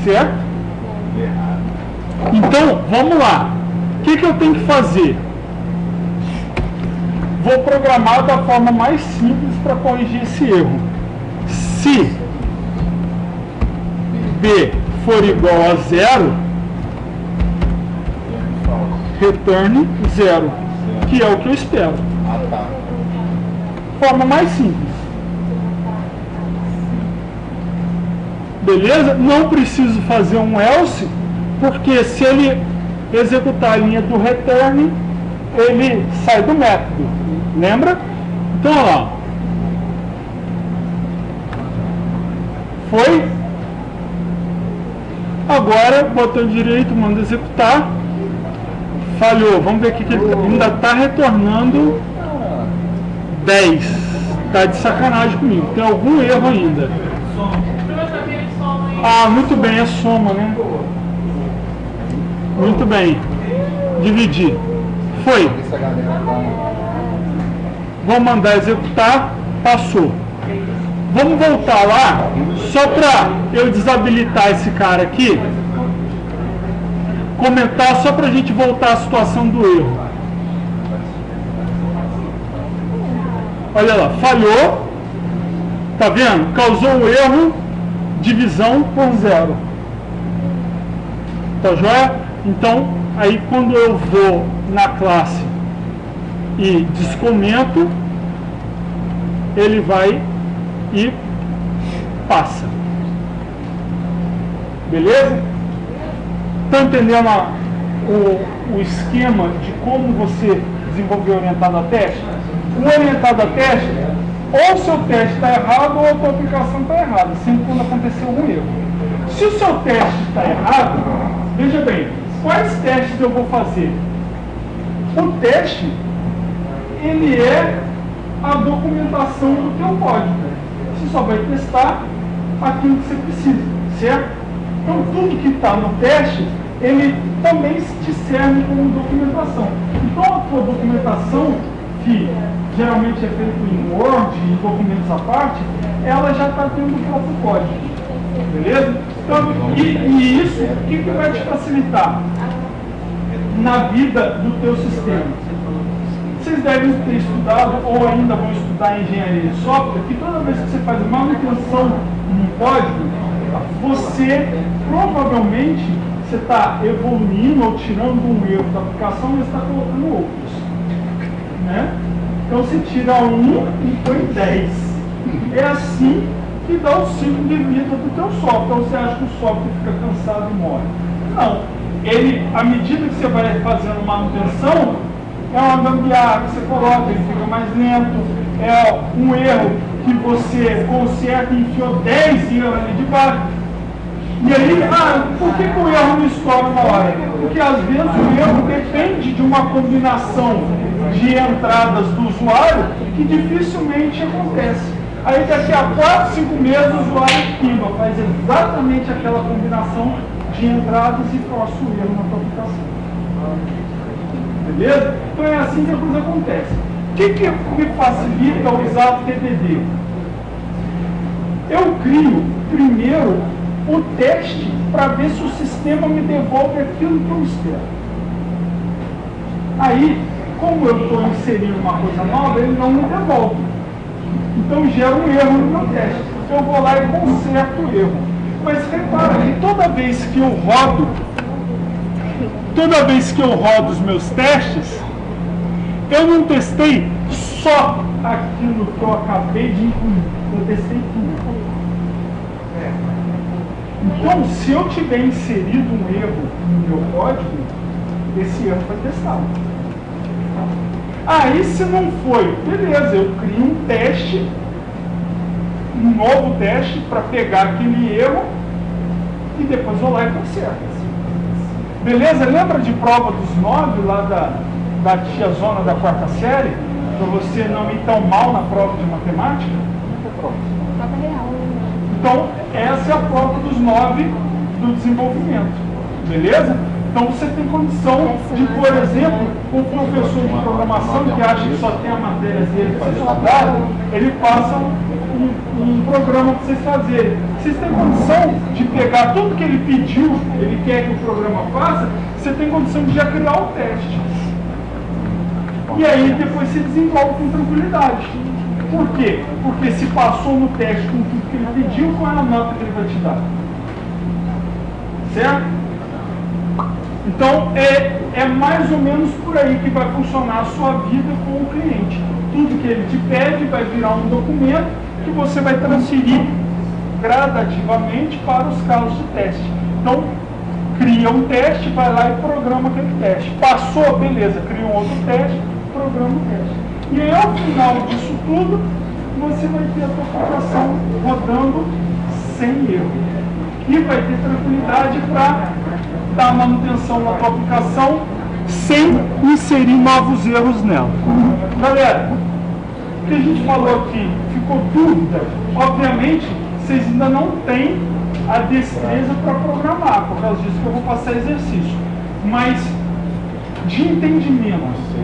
Certo? Então, vamos lá. O que eu tenho que fazer? Vou programar da forma mais simples para corrigir esse erro. Se B for igual a 0, returne 0, que é o que eu espero. Ah, tá. Forma mais simples. Beleza? Não preciso fazer um else, porque se ele executar a linha do return, ele sai do método. Lembra? Então, olha lá. Foi. Agora, botão direito, manda executar. Falhou. Vamos ver aqui que ele ainda está retornando 10. Está de sacanagem comigo. Tem algum erro ainda. Ah, muito bem, é soma, né? Muito bem. Dividir. Foi. Essa galera tá... Vou mandar executar. Passou. Vamos voltar lá, só para eu desabilitar esse cara aqui. Comentar só para a gente voltar à situação do erro. Olha lá, falhou. Tá vendo? Causou o erro, divisão por 0. Tá joia? Então, aí quando eu vou na classe e descomento, ele vai e passa. Beleza? Está entendendo o esquema de como você desenvolver orientado a teste? O orientado a teste, ou o seu teste está errado ou a sua aplicação está errada, sempre quando aconteceu algum erro. Se o seu teste está errado, veja bem, quais testes eu vou fazer? O teste, ele é a documentação do teu código. Você só vai testar aquilo que você precisa, certo? Então, tudo que está no teste, ele também te serve como documentação. Então, a tua documentação, que geralmente é feita em Word e documentos à parte, ela já está dentro do próprio código. Beleza? Então, e isso, o que vai te facilitar na vida do teu sistema? Vocês devem ter estudado ou ainda vão estudar engenharia de software, que toda vez que você faz manutenção num código, você provavelmente está evoluindo ou tirando um erro da aplicação e está colocando outros. Né? Então você tira um e põe 10. É assim que dá o ciclo de vida do teu software. Ou você acha que o software fica cansado e morre? Não. Ele, à medida que você vai fazendo manutenção, é uma gambiarra que você coloca, ele fica mais lento, é um erro que você conserta e enfiou 10 erros ali de baixo. E aí, por que o erro não estoura na hora? Porque às vezes o erro depende de uma combinação de entradas do usuário que dificilmente acontece. Aí daqui a 4, 5 meses o usuário pimba, faz exatamente aquela combinação de entradas e força o erro na tua aplicação. Beleza? Então é assim que a coisa acontece. O que me facilita usar o TDD? Eu crio primeiro o teste para ver se o sistema me devolve aquilo que eu espero. Aí, como eu estou inserindo uma coisa nova, ele não me devolve. Então gera um erro no meu teste. Eu vou lá e conserto o erro. Mas repara que toda vez que eu rodo os meus testes, eu não testei só aquilo que eu acabei de incluir, eu testei tudo. Então, se eu tiver inserido um erro no meu código, esse erro foi testado. Aí, se não foi, beleza, eu crio um teste, um novo teste para pegar aquele erro e depois vou lá e conserto. Beleza? Lembra de prova dos 9 lá da tiazona da 4ª série? Para você não ir tão mal na prova de matemática? Prova real. Então, essa é a prova dos 9 do desenvolvimento. Beleza? Então, você tem condição de, por exemplo, o professor de programação que acha que só tem a matéria dele para estudar, ele passa um programa para vocês fazerem. Vocês têm condição de pegar tudo que ele pediu, ele quer que o programa faça, você tem condição de já criar o teste. E aí, depois se desenvolve com tranquilidade. Por quê? Porque se passou no teste com tudo que ele pediu, qual é a nota que ele vai te dar? Certo? Então, é mais ou menos por aí que vai funcionar a sua vida com o cliente. Tudo que ele te pede vai virar um documento que você vai transferir gradativamente para os casos de teste. Então, cria um teste, vai lá e programa aquele teste. Passou, beleza, cria um outro teste, programa o teste. E aí, ao final disso tudo, você vai ter a sua aplicação rodando sem erro. E vai ter tranquilidade para dar manutenção na tua aplicação sem inserir novos erros nela. Galera, o que a gente falou aqui, ficou dúvida? Obviamente, vocês ainda não têm a destreza para programar, por causa disso que eu vou passar exercício. Mas de entendimento,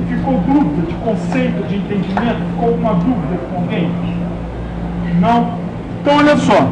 ficou dúvida de conceito de entendimento? Ficou alguma dúvida com alguém? Não? Então olha só,